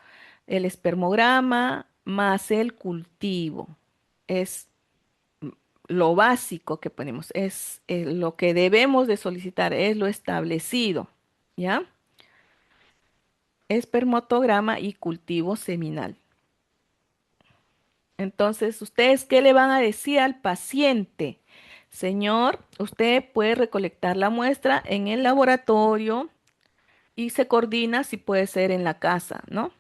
Speaker 1: El espermograma más el cultivo. Es lo básico que ponemos, es lo que debemos de solicitar, es lo establecido, ¿ya? Espermatograma y cultivo seminal. Entonces, ¿ustedes qué le van a decir al paciente? Señor, usted puede recolectar la muestra en el laboratorio y se coordina si puede ser en la casa, ¿no?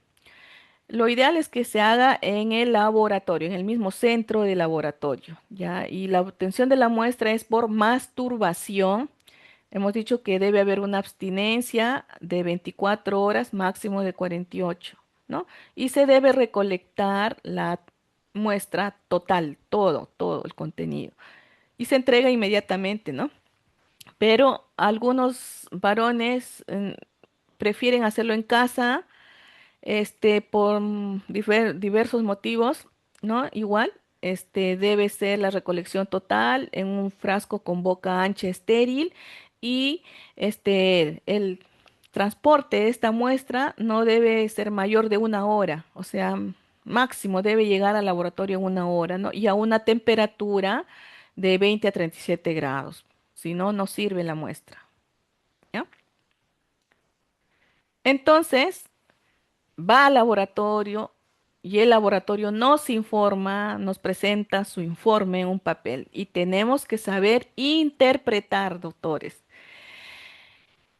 Speaker 1: Lo ideal es que se haga en el laboratorio, en el mismo centro de laboratorio, ¿ya? Y la obtención de la muestra es por masturbación. Hemos dicho que debe haber una abstinencia de 24 horas, máximo de 48, ¿no? Y se debe recolectar la muestra total, todo el contenido. Y se entrega inmediatamente, ¿no? Pero algunos varones prefieren hacerlo en casa, por diversos motivos, ¿no? Igual, debe ser la recolección total en un frasco con boca ancha estéril y el transporte de esta muestra no debe ser mayor de una hora, o sea, máximo debe llegar al laboratorio en una hora, ¿no? Y a una temperatura de 20 a 37 grados, si no, no sirve la muestra, ¿ya? Entonces, va al laboratorio y el laboratorio nos informa, nos presenta su informe en un papel y tenemos que saber interpretar, doctores.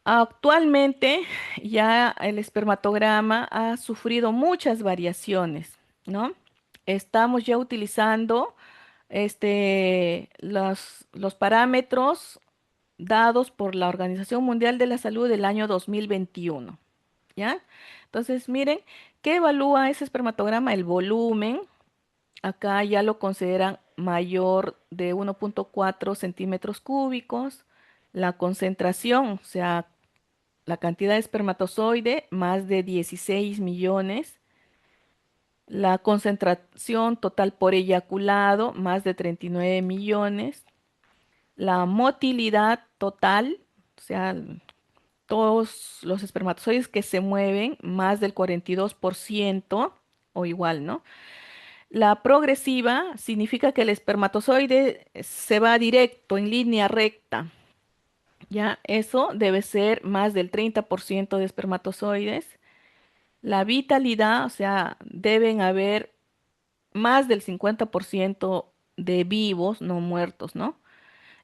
Speaker 1: Actualmente ya el espermatograma ha sufrido muchas variaciones, ¿no? Estamos ya utilizando los parámetros dados por la Organización Mundial de la Salud del año 2021. ¿Ya? Entonces, miren, ¿qué evalúa ese espermatograma? El volumen, acá ya lo consideran mayor de 1,4 centímetros cúbicos, la concentración, o sea, la cantidad de espermatozoide, más de 16 millones, la concentración total por eyaculado, más de 39 millones, la motilidad total, o sea, todos los espermatozoides que se mueven más del 42% o igual, ¿no? La progresiva significa que el espermatozoide se va directo, en línea recta, ¿ya? Eso debe ser más del 30% de espermatozoides. La vitalidad, o sea, deben haber más del 50% de vivos, no muertos, ¿no?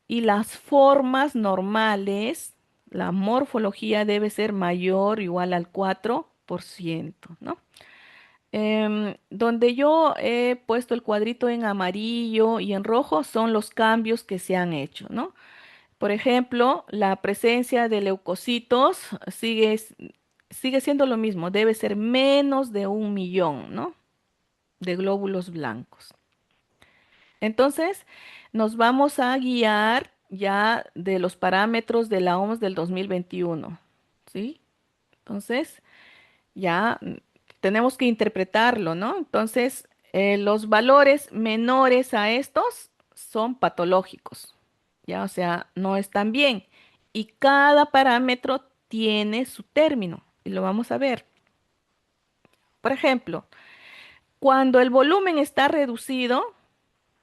Speaker 1: Y las formas normales, la morfología debe ser mayor o igual al 4%, ¿no? Donde yo he puesto el cuadrito en amarillo y en rojo son los cambios que se han hecho, ¿no? Por ejemplo, la presencia de leucocitos sigue siendo lo mismo, debe ser menos de 1 millón, ¿no? De glóbulos blancos. Entonces, nos vamos a guiar ya de los parámetros de la OMS del 2021, ¿sí? Entonces, ya tenemos que interpretarlo, ¿no? Entonces, los valores menores a estos son patológicos, ¿ya? O sea, no están bien. Y cada parámetro tiene su término, y lo vamos a ver. Por ejemplo, cuando el volumen está reducido,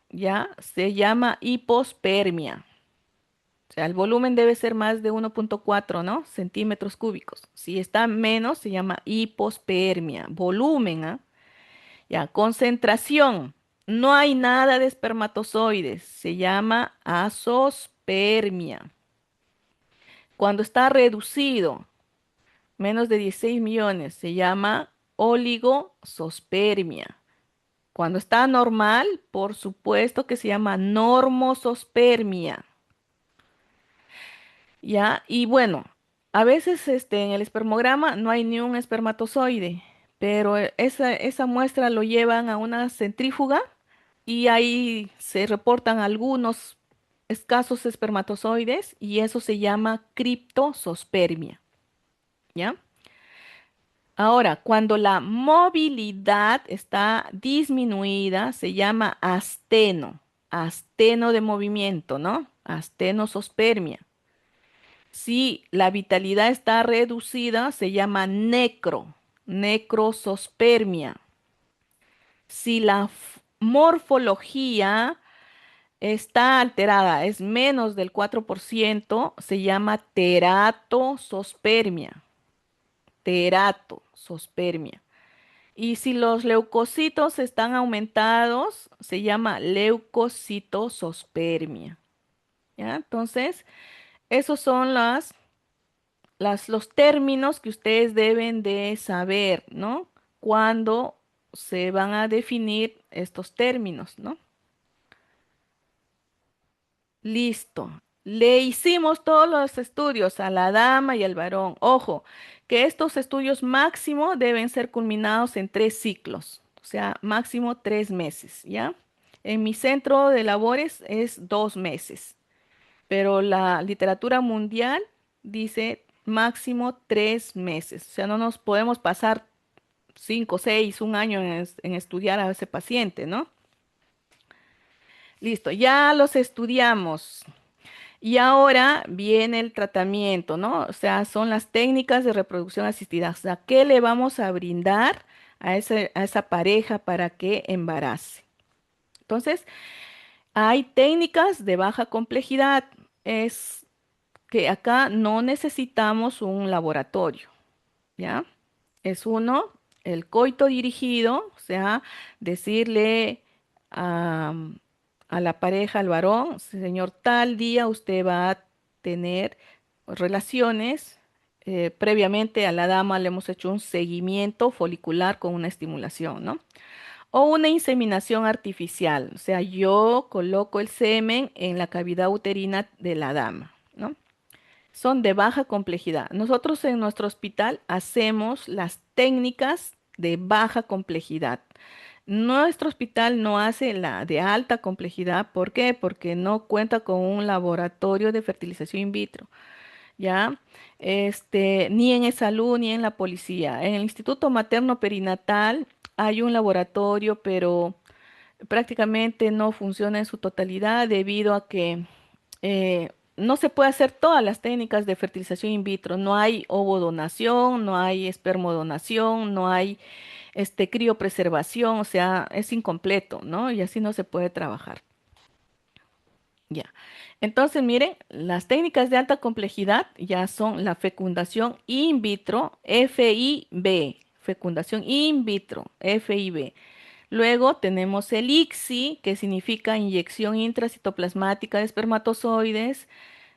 Speaker 1: ya se llama hipospermia. O sea, el volumen debe ser más de 1,4, ¿no? Centímetros cúbicos. Si está menos, se llama hipospermia. Volumen, ¿ah? Ya, concentración. No hay nada de espermatozoides. Se llama azospermia. Cuando está reducido, menos de 16 millones, se llama oligosospermia. Cuando está normal, por supuesto que se llama normosospermia. ¿Ya? Y bueno, a veces en el espermograma no hay ni un espermatozoide, pero esa muestra lo llevan a una centrífuga y ahí se reportan algunos escasos espermatozoides y eso se llama criptosospermia. ¿Ya? Ahora, cuando la movilidad está disminuida, se llama asteno de movimiento, ¿no? Astenosospermia. Si la vitalidad está reducida, se llama necrosospermia. Si la morfología está alterada, es menos del 4%, se llama teratosospermia. Teratosospermia. Y si los leucocitos están aumentados, se llama leucocitosospermia. ¿Ya? Entonces, esos son los términos que ustedes deben de saber, ¿no? Cuando se van a definir estos términos, ¿no? Listo. Le hicimos todos los estudios a la dama y al varón. Ojo, que estos estudios máximo deben ser culminados en 3 ciclos, o sea, máximo 3 meses, ¿ya? En mi centro de labores es 2 meses, pero la literatura mundial dice máximo 3 meses. O sea, no nos podemos pasar 5, 6, un año en estudiar a ese paciente, ¿no? Listo, ya los estudiamos. Y ahora viene el tratamiento, ¿no? O sea, son las técnicas de reproducción asistida. O sea, ¿qué le vamos a brindar a esa pareja para que embarace? Entonces, hay técnicas de baja complejidad. Es que acá no necesitamos un laboratorio, ¿ya? Es uno, el coito dirigido, o sea, decirle a, a la pareja, al varón, señor, tal día usted va a tener relaciones. Previamente a la dama le hemos hecho un seguimiento folicular con una estimulación, ¿no? O una inseminación artificial, o sea, yo coloco el semen en la cavidad uterina de la dama, ¿no? Son de baja complejidad. Nosotros en nuestro hospital hacemos las técnicas de baja complejidad. Nuestro hospital no hace la de alta complejidad. ¿Por qué? Porque no cuenta con un laboratorio de fertilización in vitro, ¿ya? Ni en salud ni en la policía. En el Instituto Materno Perinatal hay un laboratorio, pero prácticamente no funciona en su totalidad debido a que no se puede hacer todas las técnicas de fertilización in vitro. No hay ovodonación, no hay espermodonación, no hay criopreservación, o sea, es incompleto, ¿no? Y así no se puede trabajar. Ya. Entonces, miren, las técnicas de alta complejidad ya son la fecundación in vitro, FIB, fecundación in vitro, FIB. Luego tenemos el ICSI, que significa inyección intracitoplasmática de espermatozoides.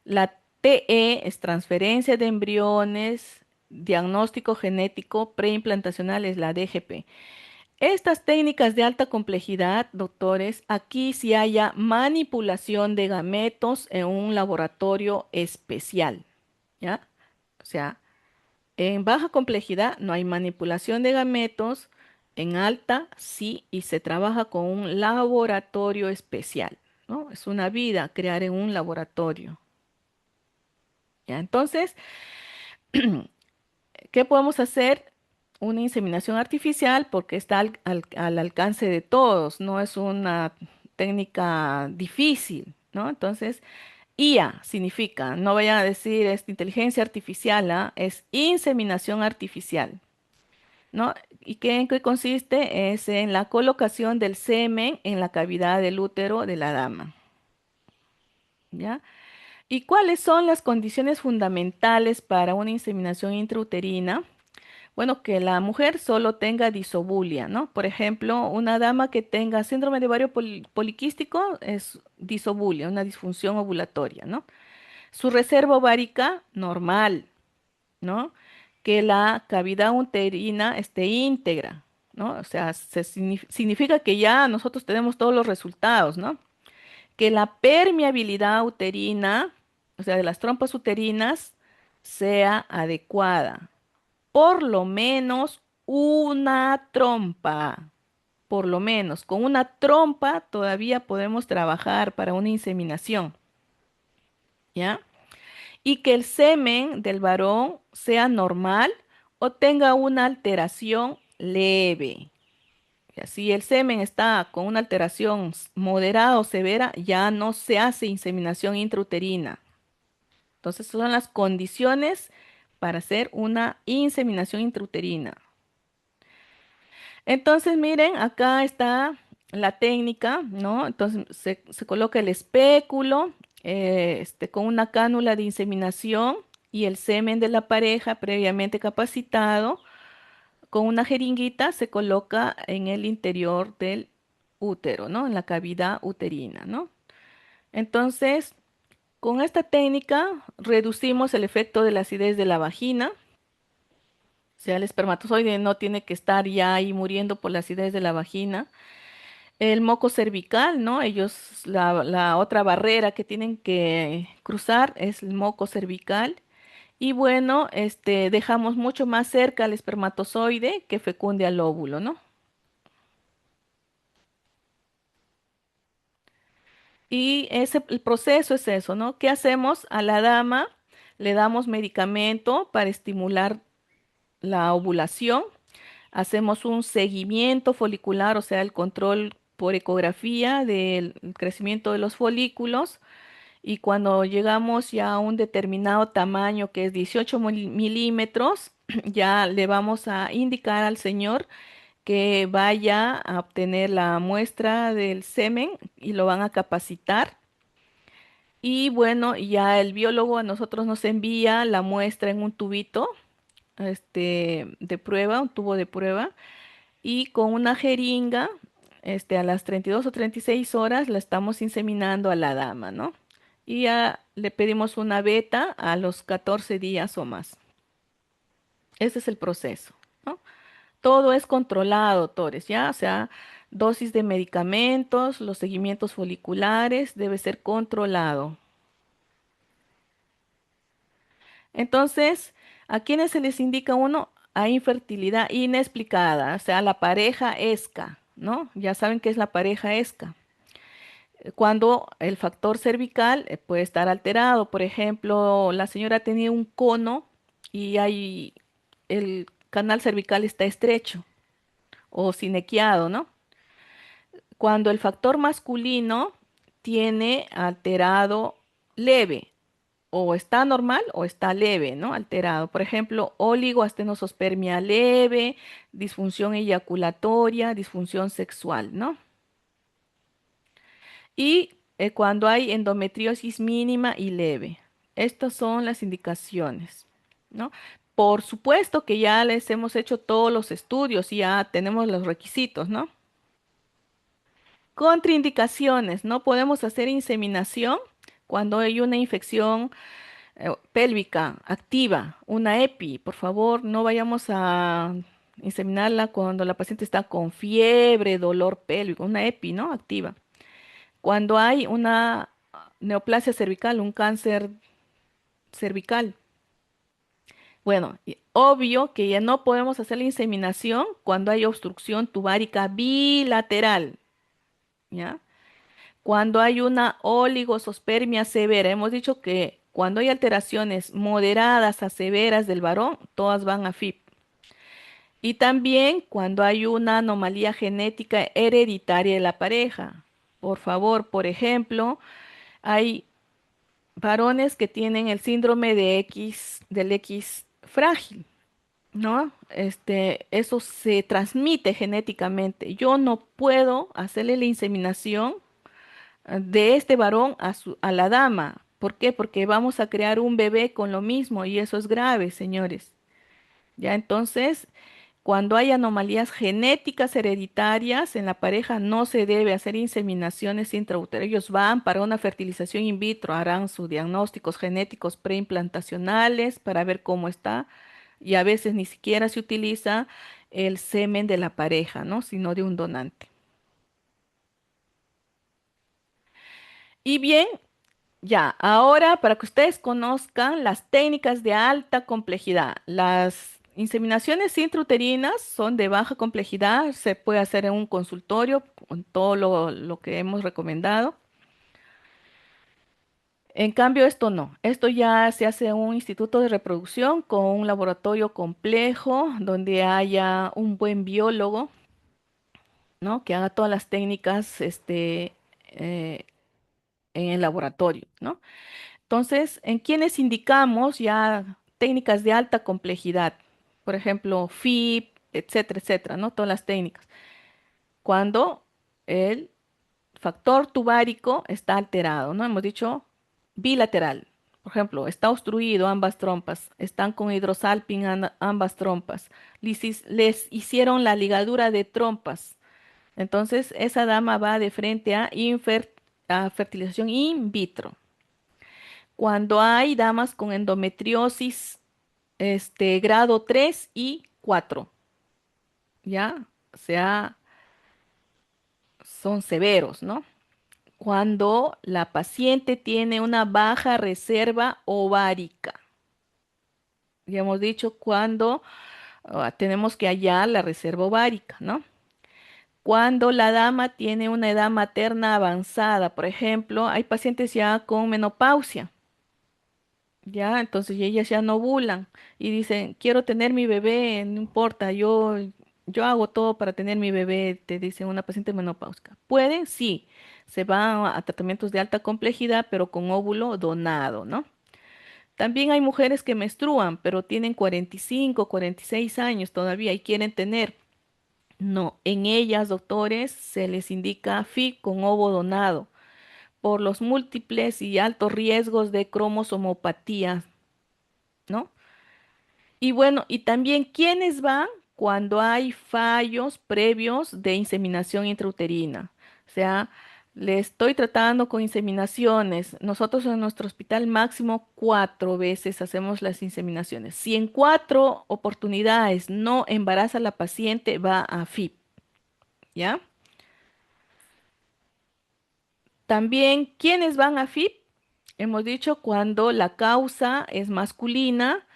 Speaker 1: La TE es transferencia de embriones, diagnóstico genético preimplantacional es la DGP. Estas técnicas de alta complejidad, doctores, aquí sí haya manipulación de gametos en un laboratorio especial, ¿ya? O sea, en baja complejidad no hay manipulación de gametos, en alta sí, y se trabaja con un laboratorio especial, ¿no? Es una vida crear en un laboratorio, ¿ya? Entonces, ¿qué podemos hacer? Una inseminación artificial porque está al alcance de todos, no es una técnica difícil, ¿no? Entonces, IA significa, no vayan a decir inteligencia artificial, ¿ah? Es inseminación artificial, ¿no? ¿Y en qué consiste? Es en la colocación del semen en la cavidad del útero de la dama, ¿ya? ¿Y cuáles son las condiciones fundamentales para una inseminación intrauterina? Bueno, que la mujer solo tenga disobulia, ¿no? Por ejemplo, una dama que tenga síndrome de ovario poliquístico es disobulia, una disfunción ovulatoria, ¿no? Su reserva ovárica normal, ¿no? Que la cavidad uterina esté íntegra, ¿no? O sea, significa que ya nosotros tenemos todos los resultados, ¿no? Que la permeabilidad uterina, o sea, de las trompas uterinas, sea adecuada. Por lo menos una trompa, por lo menos. Con una trompa todavía podemos trabajar para una inseminación, ¿ya? Y que el semen del varón sea normal o tenga una alteración leve. Ya, si el semen está con una alteración moderada o severa, ya no se hace inseminación intrauterina. Entonces, son las condiciones para hacer una inseminación intrauterina. Entonces, miren, acá está la técnica, ¿no? Entonces, se coloca el espéculo con una cánula de inseminación y el semen de la pareja previamente capacitado con una jeringuita se coloca en el interior del útero, ¿no? En la cavidad uterina, ¿no? Entonces, con esta técnica reducimos el efecto de la acidez de la vagina. O sea, el espermatozoide no tiene que estar ya ahí muriendo por la acidez de la vagina. El moco cervical, ¿no? Ellos, la otra barrera que tienen que cruzar es el moco cervical. Y bueno, dejamos mucho más cerca al espermatozoide que fecunde al óvulo, ¿no? Y el proceso es eso, ¿no? ¿Qué hacemos? A la dama le damos medicamento para estimular la ovulación. Hacemos un seguimiento folicular, o sea, el control por ecografía del crecimiento de los folículos. Y cuando llegamos ya a un determinado tamaño, que es 18 milímetros, ya le vamos a indicar al señor que vaya a obtener la muestra del semen y lo van a capacitar. Y bueno, ya el biólogo a nosotros nos envía la muestra en un tubito, de prueba, un tubo de prueba, y con una jeringa, a las 32 o 36 horas la estamos inseminando a la dama, ¿no? Y ya le pedimos una beta a los 14 días o más. Ese es el proceso, ¿no? Todo es controlado, doctores, ¿ya? O sea, dosis de medicamentos, los seguimientos foliculares, debe ser controlado. Entonces, ¿a quiénes se les indica uno? A infertilidad inexplicada, o sea, la pareja ESCA, ¿no? Ya saben qué es la pareja ESCA. Cuando el factor cervical puede estar alterado, por ejemplo, la señora tenía un cono y el canal cervical está estrecho o sinequiado, ¿no? Cuando el factor masculino tiene alterado leve, o está normal o está leve, ¿no? Alterado. Por ejemplo, oligoastenosospermia leve, disfunción eyaculatoria, disfunción sexual, ¿no? Y cuando hay endometriosis mínima y leve. Estas son las indicaciones, ¿no? Por supuesto que ya les hemos hecho todos los estudios y ya tenemos los requisitos, ¿no? Contraindicaciones. No podemos hacer inseminación cuando hay una infección pélvica activa, una EPI. Por favor, no vayamos a inseminarla cuando la paciente está con fiebre, dolor pélvico, una EPI, ¿no? Activa. Cuando hay una neoplasia cervical, un cáncer cervical. Bueno, obvio que ya no podemos hacer la inseminación cuando hay obstrucción tubárica bilateral, ¿ya? Cuando hay una oligosospermia severa, hemos dicho que cuando hay alteraciones moderadas a severas del varón, todas van a FIP. Y también cuando hay una anomalía genética hereditaria de la pareja. Por favor, por ejemplo, hay varones que tienen el síndrome de del X frágil, ¿no? Eso se transmite genéticamente. Yo no puedo hacerle la inseminación de este varón a la dama, ¿Por qué? Porque vamos a crear un bebé con lo mismo y eso es grave, señores. Ya, entonces, cuando hay anomalías genéticas hereditarias en la pareja, no se debe hacer inseminaciones intrauterinas. Ellos van para una fertilización in vitro, harán sus diagnósticos genéticos preimplantacionales para ver cómo está. Y a veces ni siquiera se utiliza el semen de la pareja, ¿no? Sino de un donante. Y bien, ya, ahora para que ustedes conozcan las técnicas de alta complejidad. Las inseminaciones intrauterinas son de baja complejidad, se puede hacer en un consultorio con todo lo que hemos recomendado. En cambio, esto no. Esto ya se hace en un instituto de reproducción con un laboratorio complejo donde haya un buen biólogo, ¿no? Que haga todas las técnicas, eh, en el laboratorio, ¿no? Entonces, ¿en quienes indicamos ya técnicas de alta complejidad? Por ejemplo, FIP, etcétera, etcétera, ¿no? Todas las técnicas. Cuando el factor tubárico está alterado, ¿no? Hemos dicho bilateral. Por ejemplo, está obstruido ambas trompas, están con hidrosalping ambas trompas, les hicieron la ligadura de trompas. Entonces, esa dama va de frente a fertilización in vitro. Cuando hay damas con endometriosis, grado 3 y 4, ¿ya? O sea, son severos, ¿no? Cuando la paciente tiene una baja reserva ovárica. Ya hemos dicho cuando tenemos que hallar la reserva ovárica, ¿no? Cuando la dama tiene una edad materna avanzada, por ejemplo, hay pacientes ya con menopausia. Ya, entonces y ellas ya no ovulan y dicen, quiero tener mi bebé, no importa, yo hago todo para tener mi bebé, te dice una paciente menopáusica. ¿Pueden? Sí, se van a tratamientos de alta complejidad, pero con óvulo donado, ¿no? También hay mujeres que menstruan, pero tienen 45, 46 años todavía y quieren tener. No, en ellas, doctores, se les indica FIC con ovo donado por los múltiples y altos riesgos de cromosomopatía, ¿no? Y bueno, y también quiénes van cuando hay fallos previos de inseminación intrauterina. O sea, le estoy tratando con inseminaciones. Nosotros en nuestro hospital máximo 4 veces hacemos las inseminaciones. Si en 4 oportunidades no embaraza la paciente, va a FIP, ¿ya? También, ¿quiénes van a FIP? Hemos dicho cuando la causa es masculina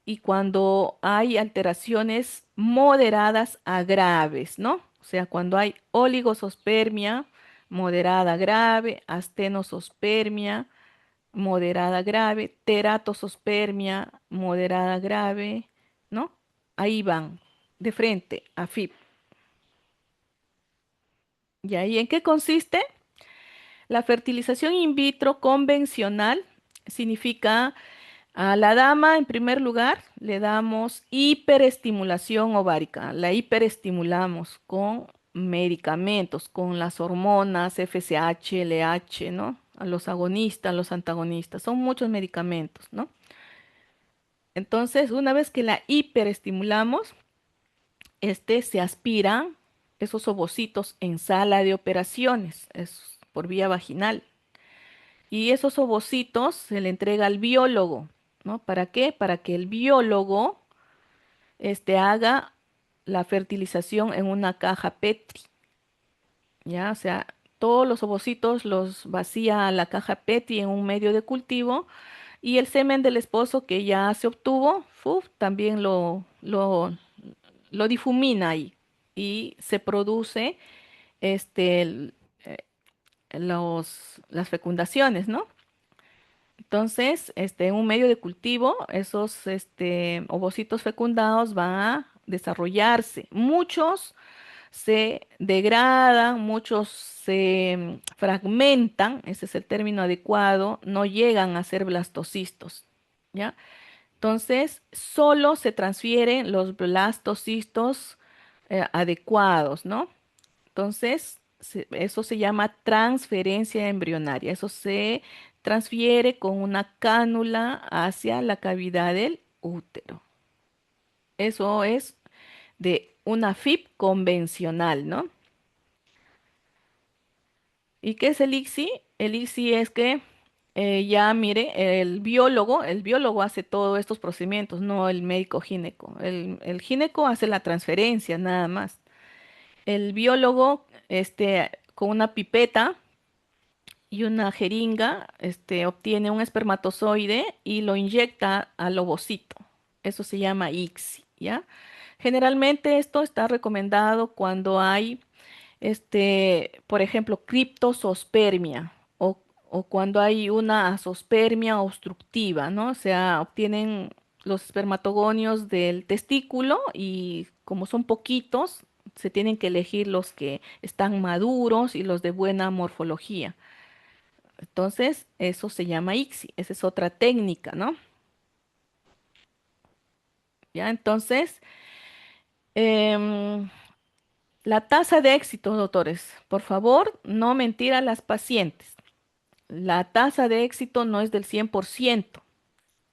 Speaker 1: y cuando hay alteraciones moderadas a graves, ¿no? O sea, cuando hay oligosospermia moderada grave, astenosospermia moderada grave, teratosospermia moderada grave, ¿no? Ahí van, de frente a FIP. ¿Y ahí en qué consiste? La fertilización in vitro convencional significa a la dama, en primer lugar, le damos hiperestimulación ovárica. La hiperestimulamos con medicamentos, con las hormonas FSH, LH, ¿no? A los agonistas, los antagonistas. Son muchos medicamentos, ¿no? Entonces, una vez que la hiperestimulamos, se aspiran esos ovocitos en sala de operaciones, es por vía vaginal. Y esos ovocitos se le entrega al biólogo, ¿no? ¿Para qué? Para que el biólogo haga la fertilización en una caja Petri, ¿ya? O sea, todos los ovocitos los vacía a la caja Petri en un medio de cultivo y el semen del esposo que ya se obtuvo, ¡fuf! También lo difumina ahí y se produce este, el- eh, las fecundaciones, ¿no? Entonces, en un medio de cultivo, esos ovocitos fecundados van a desarrollarse. Muchos se degradan, muchos se fragmentan, ese es el término adecuado, no llegan a ser blastocistos, ¿ya? Entonces, solo se transfieren los blastocistos adecuados, ¿no? Entonces, eso se llama transferencia embrionaria. Eso se transfiere con una cánula hacia la cavidad del útero. Eso es de una FIP convencional, ¿no? ¿Y qué es el ICSI? El ICSI es que ya mire, el biólogo hace todos estos procedimientos, no el médico gineco. El gineco hace la transferencia nada más. El biólogo, con una pipeta y una jeringa, obtiene un espermatozoide y lo inyecta al ovocito. Eso se llama ICSI, ¿ya? Generalmente esto está recomendado cuando hay por ejemplo, criptosospermia o cuando hay una asospermia obstructiva, ¿no? O sea, obtienen los espermatogonios del testículo y como son poquitos, se tienen que elegir los que están maduros y los de buena morfología. Entonces, eso se llama ICSI. Esa es otra técnica, ¿no? Ya, entonces, em, la tasa de éxito, doctores, por favor, no mentir a las pacientes. La tasa de éxito no es del 100%.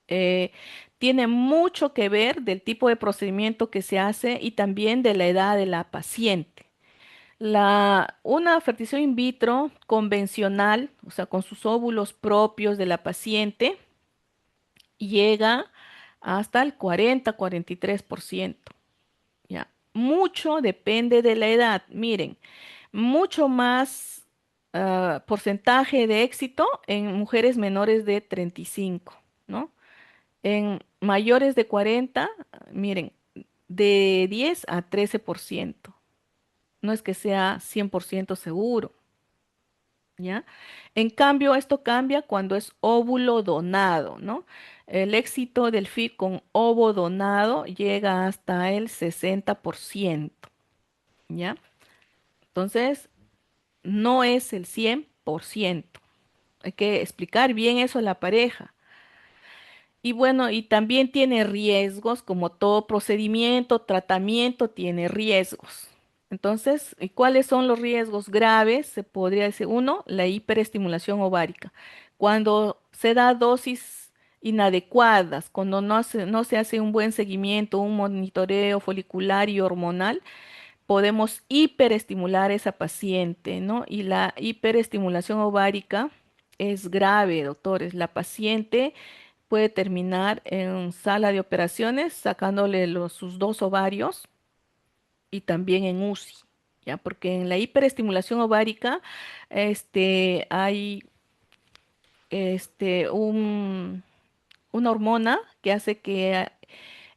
Speaker 1: Eh, Tiene mucho que ver del tipo de procedimiento que se hace y también de la edad de la paciente. Una fertilización in vitro convencional, o sea, con sus óvulos propios de la paciente, llega hasta el 40-43%. Ya. Mucho depende de la edad. Miren, mucho más porcentaje de éxito en mujeres menores de 35, ¿no? En mayores de 40, miren, de 10 a 13%. No es que sea 100% seguro, ¿ya? En cambio, esto cambia cuando es óvulo donado, ¿no? El éxito del FIT con ovo donado llega hasta el 60%, ¿ya? Entonces, no es el 100%. Hay que explicar bien eso a la pareja. Y bueno, y también tiene riesgos, como todo procedimiento, tratamiento tiene riesgos. Entonces, ¿y cuáles son los riesgos graves? Se podría decir, uno, la hiperestimulación ovárica. Cuando se da dosis inadecuadas, cuando no se hace un buen seguimiento, un monitoreo folicular y hormonal, podemos hiperestimular a esa paciente, ¿no? Y la hiperestimulación ovárica es grave, doctores. La paciente puede terminar en sala de operaciones sacándole sus dos ovarios y también en UCI, ¿ya? Porque en la hiperestimulación ovárica, hay una hormona que hace que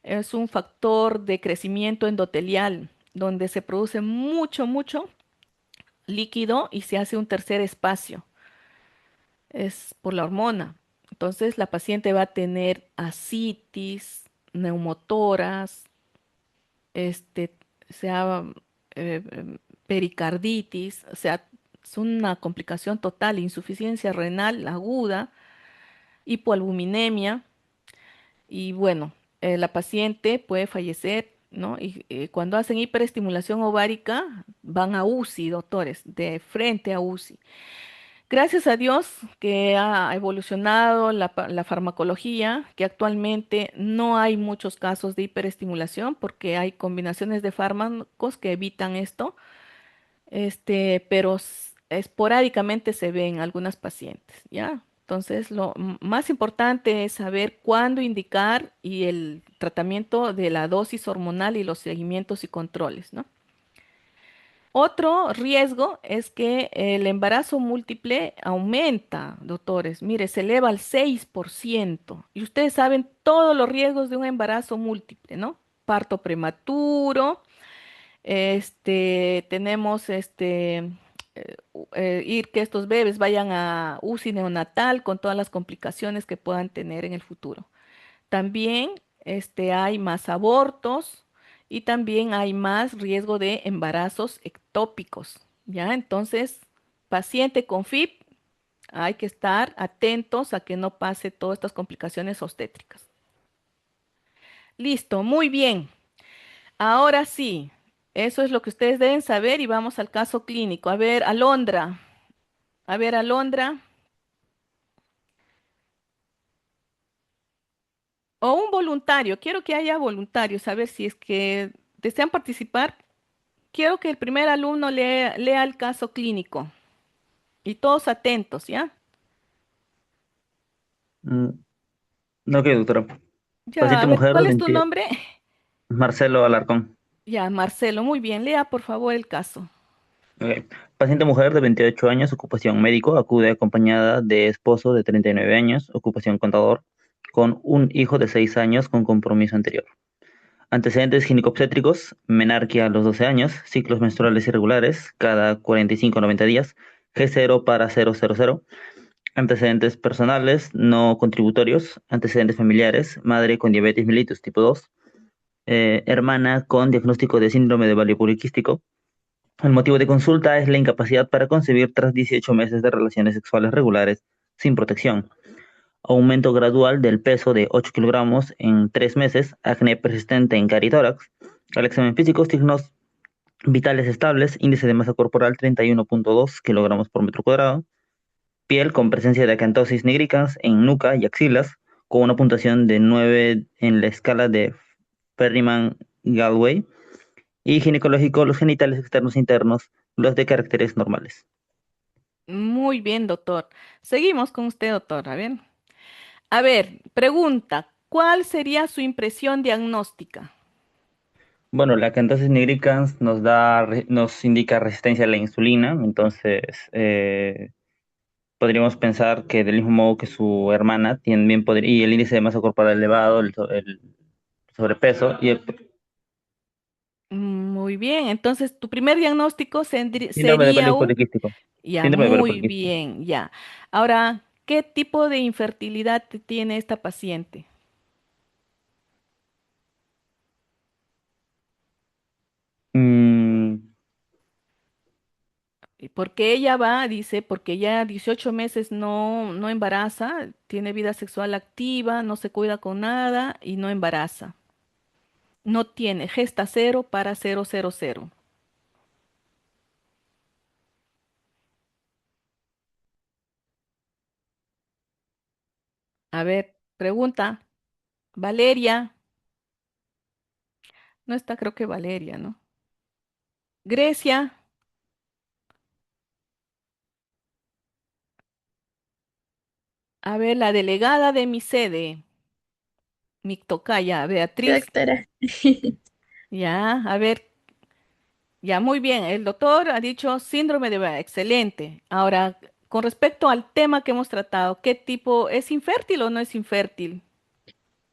Speaker 1: es un factor de crecimiento endotelial, donde se produce mucho, mucho líquido y se hace un tercer espacio. Es por la hormona. Entonces la paciente va a tener ascitis, neumotoras, este, sea pericarditis, o sea, es una complicación total, insuficiencia renal aguda, hipoalbuminemia y bueno, la paciente puede fallecer, ¿no? Y cuando hacen hiperestimulación ovárica van a UCI, doctores, de frente a UCI. Gracias a Dios que ha evolucionado la farmacología, que actualmente no hay muchos casos de hiperestimulación porque hay combinaciones de fármacos que evitan esto, pero esporádicamente se ve en algunas pacientes, ¿ya? Entonces, lo más importante es saber cuándo indicar y el tratamiento de la dosis hormonal y los seguimientos y controles, ¿no? Otro riesgo es que el embarazo múltiple aumenta, doctores. Mire, se eleva al 6%. Y ustedes saben todos los riesgos de un embarazo múltiple, ¿no? Parto prematuro, tenemos ir que estos bebés vayan a UCI neonatal con todas las complicaciones que puedan tener en el futuro. También hay más abortos y también hay más riesgo de embarazos ectópicos, ¿ya? Entonces, paciente con FIP, hay que estar atentos a que no pase todas estas complicaciones obstétricas. Listo, muy bien. Ahora sí, eso es lo que ustedes deben saber y vamos al caso clínico. A ver, Alondra. A ver, Alondra. O un voluntario, quiero que haya voluntarios, a ver si es que desean participar. Quiero que el primer alumno lea el caso clínico y todos atentos, ¿ya?
Speaker 7: Mm, ok, doctora.
Speaker 1: Ya, a
Speaker 7: Paciente
Speaker 1: ver,
Speaker 7: mujer de
Speaker 1: ¿cuál es tu
Speaker 7: 20.
Speaker 1: nombre?
Speaker 7: Marcelo Alarcón.
Speaker 1: Ya, Marcelo, muy bien, lea por favor el caso.
Speaker 7: Ok. Paciente mujer de 28 años, ocupación médico, acude acompañada de esposo de 39 años, ocupación contador, con un hijo de 6 años con compromiso anterior. Antecedentes ginecobstétricos, menarquia a los 12 años, ciclos menstruales irregulares cada 45 a 90 días, G0 para 000, antecedentes personales no contributorios, antecedentes familiares, madre con diabetes mellitus tipo 2, hermana con diagnóstico de síndrome de ovario poliquístico. El motivo de consulta es la incapacidad para concebir tras 18 meses de relaciones sexuales regulares sin protección. Aumento gradual del peso de 8 kilogramos en 3 meses, acné persistente en cara y tórax. Al examen físico, signos vitales estables, índice de masa corporal 31,2 kilogramos por metro cuadrado, piel con presencia de acantosis nigricans en nuca y axilas, con una puntuación de 9 en la escala de Ferryman-Gallwey, y ginecológico, los genitales externos e internos, los de caracteres normales.
Speaker 1: Muy bien, doctor. Seguimos con usted, doctor. A ver, pregunta, ¿cuál sería su impresión diagnóstica?
Speaker 7: Bueno, la acantosis nigricans nos indica resistencia a la insulina, entonces podríamos pensar que del mismo modo que su hermana también podría, y el índice de masa corporal elevado, el sobrepeso, y el
Speaker 1: Muy bien, entonces tu primer diagnóstico
Speaker 7: síndrome de
Speaker 1: sería
Speaker 7: ovario
Speaker 1: un...
Speaker 7: poliquístico.
Speaker 1: Ya,
Speaker 7: Síndrome de ovario
Speaker 1: muy
Speaker 7: poliquístico.
Speaker 1: bien, ya. Ahora, ¿qué tipo de infertilidad tiene esta paciente?
Speaker 7: Mm,
Speaker 1: Porque ella dice, porque ya 18 meses no embaraza, tiene vida sexual activa, no se cuida con nada y no embaraza. No tiene gesta cero para 000. A ver, pregunta, Valeria, no está, creo que Valeria, ¿no? Grecia, a ver, la delegada de mi sede, mi tocaya,
Speaker 5: Sí,
Speaker 1: Beatriz,
Speaker 5: doctora.
Speaker 1: ya, a ver, ya, muy bien, el doctor ha dicho síndrome de Down, excelente. Ahora, con respecto al tema que hemos tratado, ¿qué tipo es infértil o no es infértil?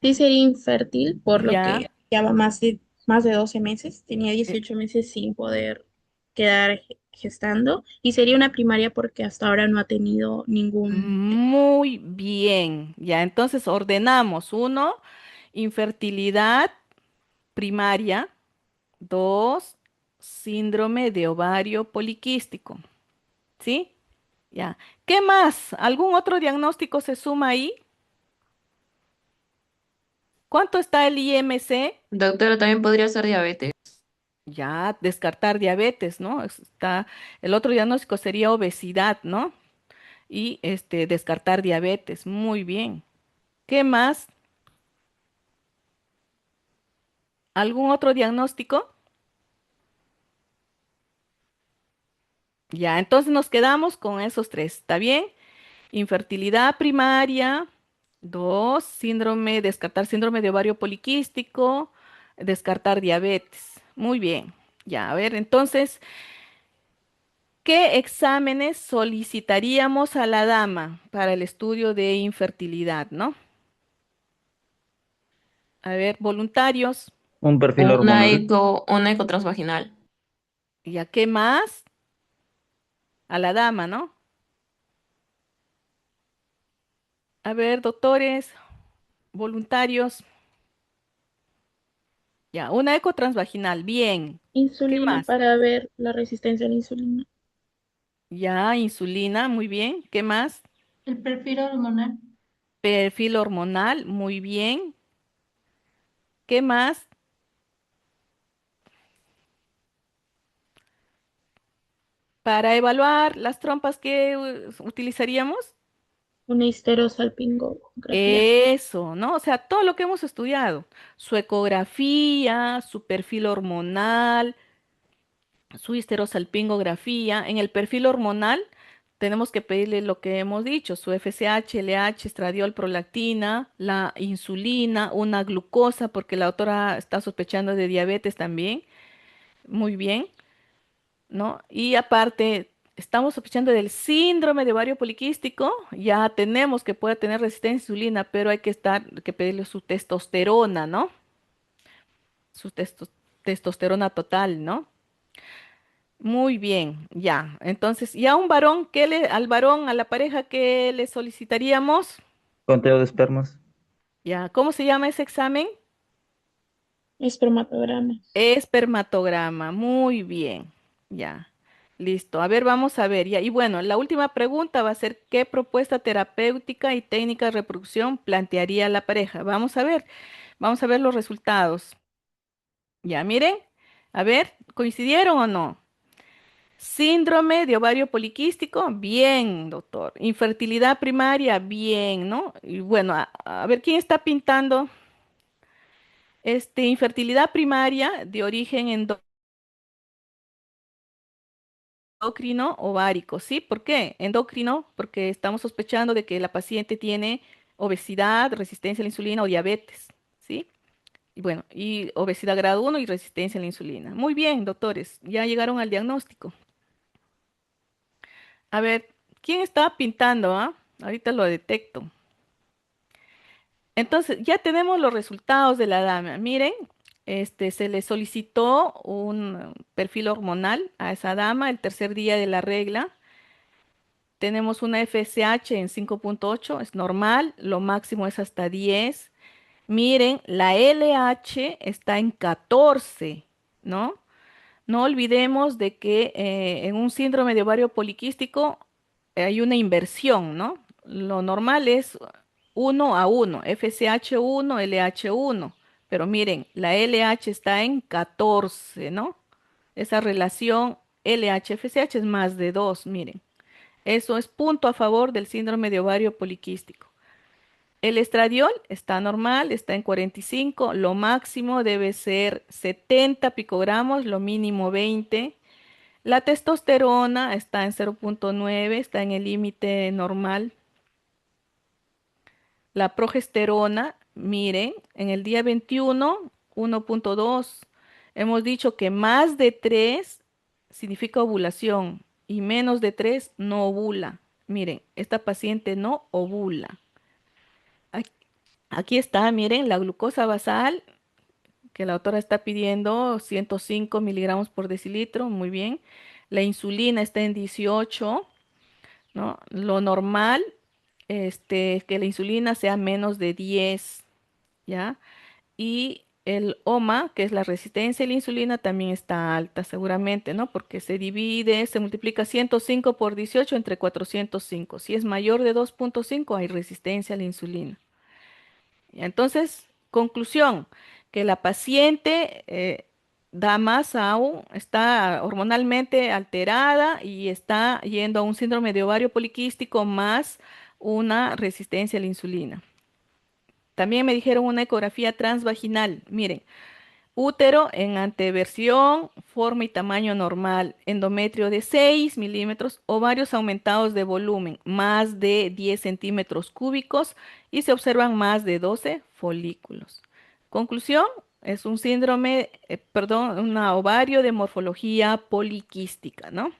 Speaker 5: Sí sería infértil, por lo
Speaker 1: Ya,
Speaker 5: que lleva más de 12 meses. Tenía
Speaker 1: eh,
Speaker 5: 18 meses sin poder quedar gestando. Y sería una primaria porque hasta ahora no ha tenido ningún...
Speaker 1: muy bien. Ya, entonces ordenamos. Uno, infertilidad primaria. Dos, síndrome de ovario poliquístico. ¿Sí? Ya. ¿Qué más? ¿Algún otro diagnóstico se suma ahí? ¿Cuánto está el IMC?
Speaker 2: Doctora, también podría ser diabetes.
Speaker 1: Ya, descartar diabetes, ¿no? El otro diagnóstico sería obesidad, ¿no? Y descartar diabetes. Muy bien. ¿Qué más? ¿Algún otro diagnóstico? Ya, entonces nos quedamos con esos tres. ¿Está bien? Infertilidad primaria. Dos, descartar síndrome de ovario poliquístico, descartar diabetes. Muy bien. Ya, a ver, entonces, ¿qué exámenes solicitaríamos a la dama para el estudio de infertilidad, no? A ver, voluntarios.
Speaker 7: un perfil hormonal.
Speaker 2: Una eco transvaginal.
Speaker 1: ¿Y a qué más? A la dama, ¿no? A ver, doctores, voluntarios. Ya, una eco transvaginal. Bien. ¿Qué
Speaker 5: Insulina
Speaker 1: más?
Speaker 5: para ver la resistencia a la insulina.
Speaker 1: Ya, insulina. Muy bien. ¿Qué más?
Speaker 5: El perfil hormonal.
Speaker 1: Perfil hormonal. Muy bien. ¿Qué más? Para evaluar las trompas que utilizaríamos.
Speaker 5: Una histerosalpingografía.
Speaker 1: Eso, ¿no? O sea, todo lo que hemos estudiado, su ecografía, su perfil hormonal, su histerosalpingografía. En el perfil hormonal tenemos que pedirle lo que hemos dicho, su FSH, LH, estradiol, prolactina, la insulina, una glucosa, porque la autora está sospechando de diabetes también. Muy bien, ¿no? Y aparte, estamos sospechando del síndrome de ovario poliquístico, ya tenemos que puede tener resistencia a insulina, pero hay que que pedirle su testosterona, ¿no? Su testosterona total, ¿no? Muy bien, ya. Entonces, ya un varón, al varón, a la pareja, ¿qué le solicitaríamos?
Speaker 7: Conteo de espermas.
Speaker 1: Ya, ¿cómo se llama ese examen?
Speaker 5: Espermatograma.
Speaker 1: Espermatograma. Muy bien, ya. Listo. A ver, vamos a ver, ya. Y bueno, la última pregunta va a ser, ¿qué propuesta terapéutica y técnica de reproducción plantearía la pareja? Vamos a ver los resultados. Ya, miren, a ver, ¿coincidieron o no? Síndrome de ovario poliquístico, bien, doctor. Infertilidad primaria, bien, ¿no? Y bueno, a ver, ¿quién está pintando? Infertilidad primaria de origen endocrino ovárico, ¿sí? ¿Por qué? Endocrino, porque estamos sospechando de que la paciente tiene obesidad, resistencia a la insulina o diabetes, ¿sí? Y bueno, y obesidad grado 1 y resistencia a la insulina. Muy bien, doctores, ya llegaron al diagnóstico. A ver, ¿quién está pintando, ah? Ahorita lo detecto. Entonces, ya tenemos los resultados de la dama. Miren, se le solicitó un perfil hormonal a esa dama el tercer día de la regla. Tenemos una FSH en 5,8, es normal, lo máximo es hasta 10. Miren, la LH está en 14, ¿no? No olvidemos de que en un síndrome de ovario poliquístico hay una inversión, ¿no? Lo normal es 1 a 1, FSH1, LH1, pero miren, la LH está en 14, ¿no? Esa relación LH-FSH es más de 2, miren. Eso es punto a favor del síndrome de ovario poliquístico. El estradiol está normal, está en 45, lo máximo debe ser 70 picogramos, lo mínimo 20. La testosterona está en 0,9, está en el límite normal. La progesterona, miren, en el día 21, 1,2. Hemos dicho que más de 3 significa ovulación y menos de 3 no ovula. Miren, esta paciente no ovula. Ac- Aquí está, miren, la glucosa basal que la autora está pidiendo 105 miligramos por decilitro, muy bien. La insulina está en 18, ¿no? Lo normal, que la insulina sea menos de 10, ¿ya? Y el OMA, que es la resistencia a la insulina, también está alta seguramente, ¿no? Porque se multiplica 105 por 18 entre 405. Si es mayor de 2,5 hay resistencia a la insulina. Entonces, conclusión, que la paciente da más aún, está hormonalmente alterada y está yendo a un síndrome de ovario poliquístico más una resistencia a la insulina. También me dijeron una ecografía transvaginal. Miren, útero en anteversión, forma y tamaño normal, endometrio de 6 milímetros, ovarios aumentados de volumen, más de 10 centímetros cúbicos y se observan más de 12 folículos. Conclusión, es un síndrome, perdón, un ovario de morfología poliquística, ¿no?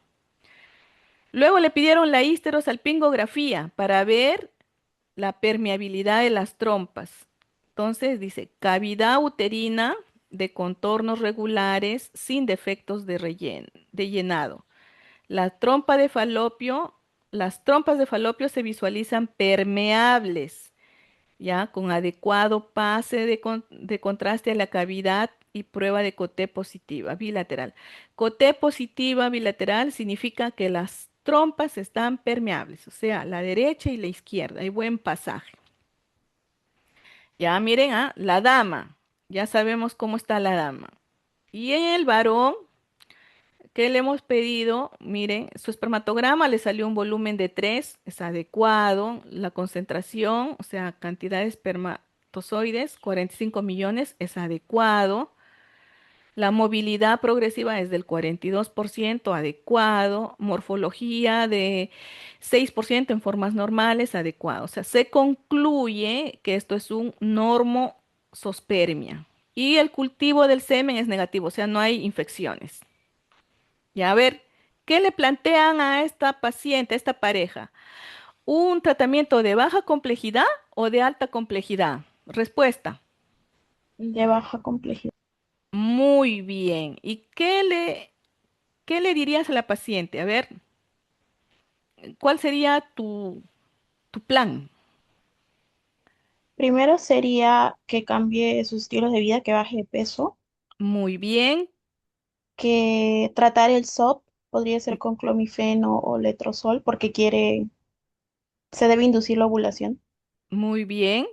Speaker 1: Luego le pidieron la histerosalpingografía para ver la permeabilidad de las trompas. Entonces dice, cavidad uterina de contornos regulares sin defectos de llenado. La trompa de falopio, las trompas de falopio se visualizan permeables, ya con adecuado pase de contraste a la cavidad y prueba de Coté positiva bilateral. Coté positiva bilateral significa que las trompas están permeables, o sea, la derecha y la izquierda, hay buen pasaje. Ya miren, la dama. Ya sabemos cómo está la dama. Y en el varón, ¿Qué le hemos pedido? Miren, su espermatograma le salió un volumen de 3, es adecuado. La concentración, o sea, cantidad de espermatozoides, 45 millones, es adecuado. La movilidad progresiva es del 42%, adecuado. Morfología de 6% en formas normales, adecuado. O sea, se concluye que esto es un normosospermia. Y el cultivo del semen es negativo, o sea, no hay infecciones. Ya, a ver, ¿qué le plantean a esta paciente, a esta pareja? ¿Un tratamiento de baja complejidad o de alta complejidad? Respuesta.
Speaker 5: De baja complejidad.
Speaker 1: Muy bien. ¿Y qué le dirías a la paciente? A ver, ¿cuál sería tu plan?
Speaker 5: Primero sería que cambie sus estilos de vida, que baje de peso,
Speaker 1: Muy bien,
Speaker 5: que tratar el SOP podría ser con clomifeno o letrozol porque se debe inducir la ovulación.
Speaker 1: muy bien.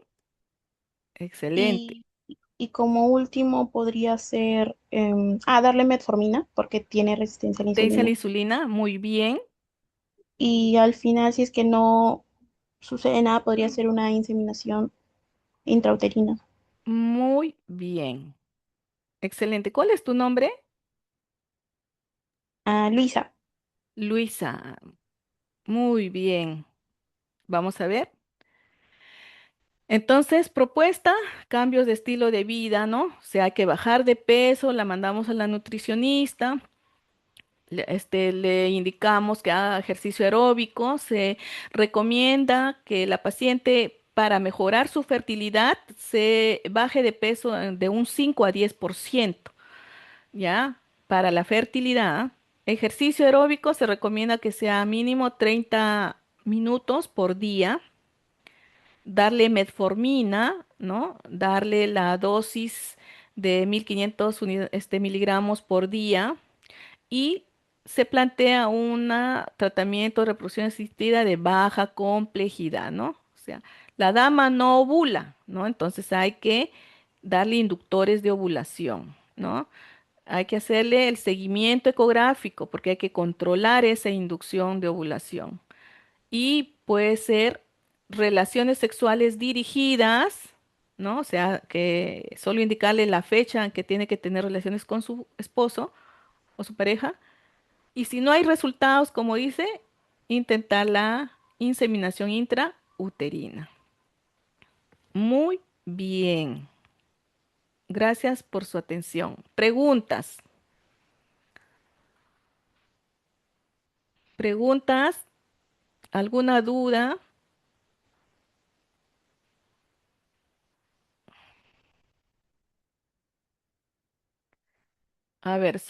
Speaker 1: Excelente.
Speaker 5: Y, y como último podría ser darle metformina porque tiene resistencia a la
Speaker 1: Tendencia a la
Speaker 5: insulina.
Speaker 1: insulina, muy bien,
Speaker 5: Y al final, si es que no sucede nada, podría ser una inseminación intrauterina.
Speaker 1: muy bien. Excelente. ¿Cuál es tu nombre?
Speaker 5: Luisa,
Speaker 1: Luisa. Muy bien. Vamos a ver. Entonces, propuesta, cambios de estilo de vida, ¿no? O sea, hay que bajar de peso, la mandamos a la nutricionista, le indicamos que haga ejercicio aeróbico, se recomienda que la paciente para mejorar su fertilidad se baje de peso de un 5 a 10%, ¿ya? Para la fertilidad. Ejercicio aeróbico se recomienda que sea mínimo 30 minutos por día, darle metformina, ¿no? Darle la dosis de 1500 miligramos por día y se plantea un tratamiento de reproducción asistida de baja complejidad, ¿no? O sea, la dama no ovula, ¿no? Entonces hay que darle inductores de ovulación, ¿no? Hay que hacerle el seguimiento ecográfico porque hay que controlar esa inducción de ovulación. Y puede ser relaciones sexuales dirigidas, ¿no? O sea, que solo indicarle la fecha en que tiene que tener relaciones con su esposo o su pareja. Y si no hay resultados, como dice, intentar la inseminación intrauterina. Muy bien. Gracias por su atención. Preguntas. ¿Preguntas? ¿Alguna duda? A ver,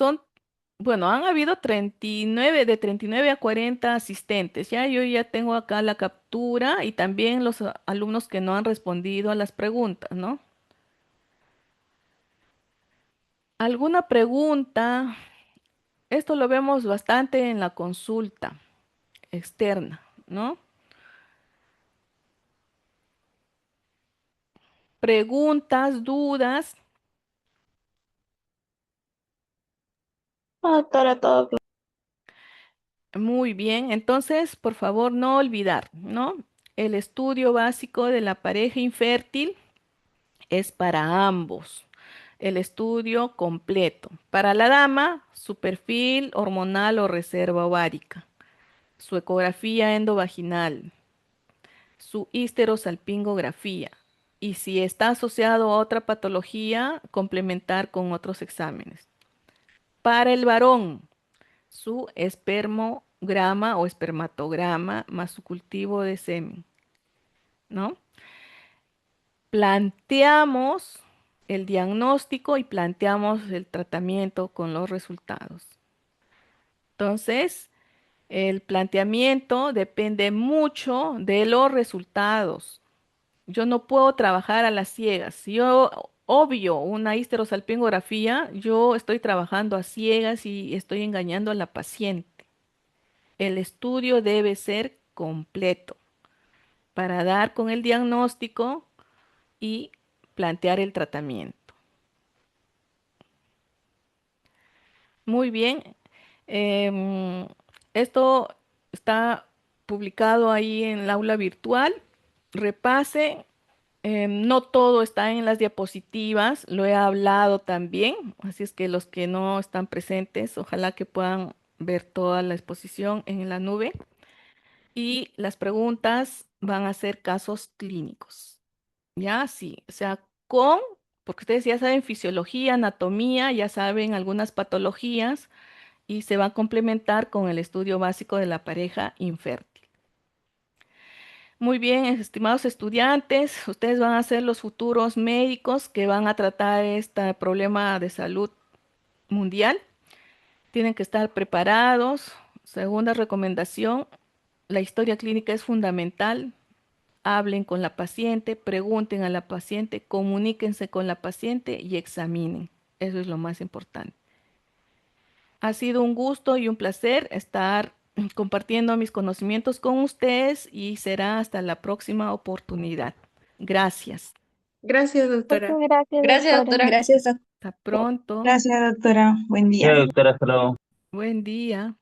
Speaker 1: bueno, han habido 39, de 39 a 40 asistentes. Ya yo ya tengo acá la captura y también los alumnos que no han respondido a las preguntas, ¿no? ¿Alguna pregunta? Esto lo vemos bastante en la consulta externa, ¿no? Preguntas, dudas.
Speaker 5: doctora, todo claro.
Speaker 1: Muy bien, entonces, por favor, no olvidar, ¿no? El estudio básico de la pareja infértil es para ambos. El estudio completo. Para la dama, su perfil hormonal o reserva ovárica, su ecografía endovaginal, su histerosalpingografía. Y si está asociado a otra patología, complementar con otros exámenes. Para el varón, su espermograma o espermatograma más su cultivo de semen, ¿no? Planteamos el diagnóstico y planteamos el tratamiento con los resultados. Entonces, el planteamiento depende mucho de los resultados. Yo no puedo trabajar a las ciegas. Si yo obvio una histerosalpingografía, yo estoy trabajando a ciegas y estoy engañando a la paciente. El estudio debe ser completo para dar con el diagnóstico y plantear el tratamiento. Muy bien. Em, Esto está publicado ahí en el aula virtual. Repase. No todo está en las diapositivas, lo he hablado también, así es que los que no están presentes, ojalá que puedan ver toda la exposición en la nube. Y las preguntas van a ser casos clínicos. Ya, sí, o sea, porque ustedes ya saben fisiología, anatomía, ya saben algunas patologías y se va a complementar con el estudio básico de la pareja infértil. Muy bien, estimados estudiantes, ustedes van a ser los futuros médicos que van a tratar este problema de salud mundial. Tienen que estar preparados. Segunda recomendación, la historia clínica es fundamental. Hablen con la paciente, pregunten a la paciente, comuníquense con la paciente y examinen. Eso es lo más importante. Ha sido un gusto y un placer estar compartiendo mis conocimientos con ustedes y será hasta la próxima oportunidad. Gracias.
Speaker 6: Gracias,
Speaker 5: Muchas
Speaker 6: doctora.
Speaker 5: gracias,
Speaker 2: Gracias,
Speaker 5: doctora.
Speaker 2: doctora.
Speaker 8: Gracias,
Speaker 1: Hasta pronto.
Speaker 8: gracias, doctora. Buen día.
Speaker 7: Ya, doctora, hasta luego.
Speaker 1: Buen día.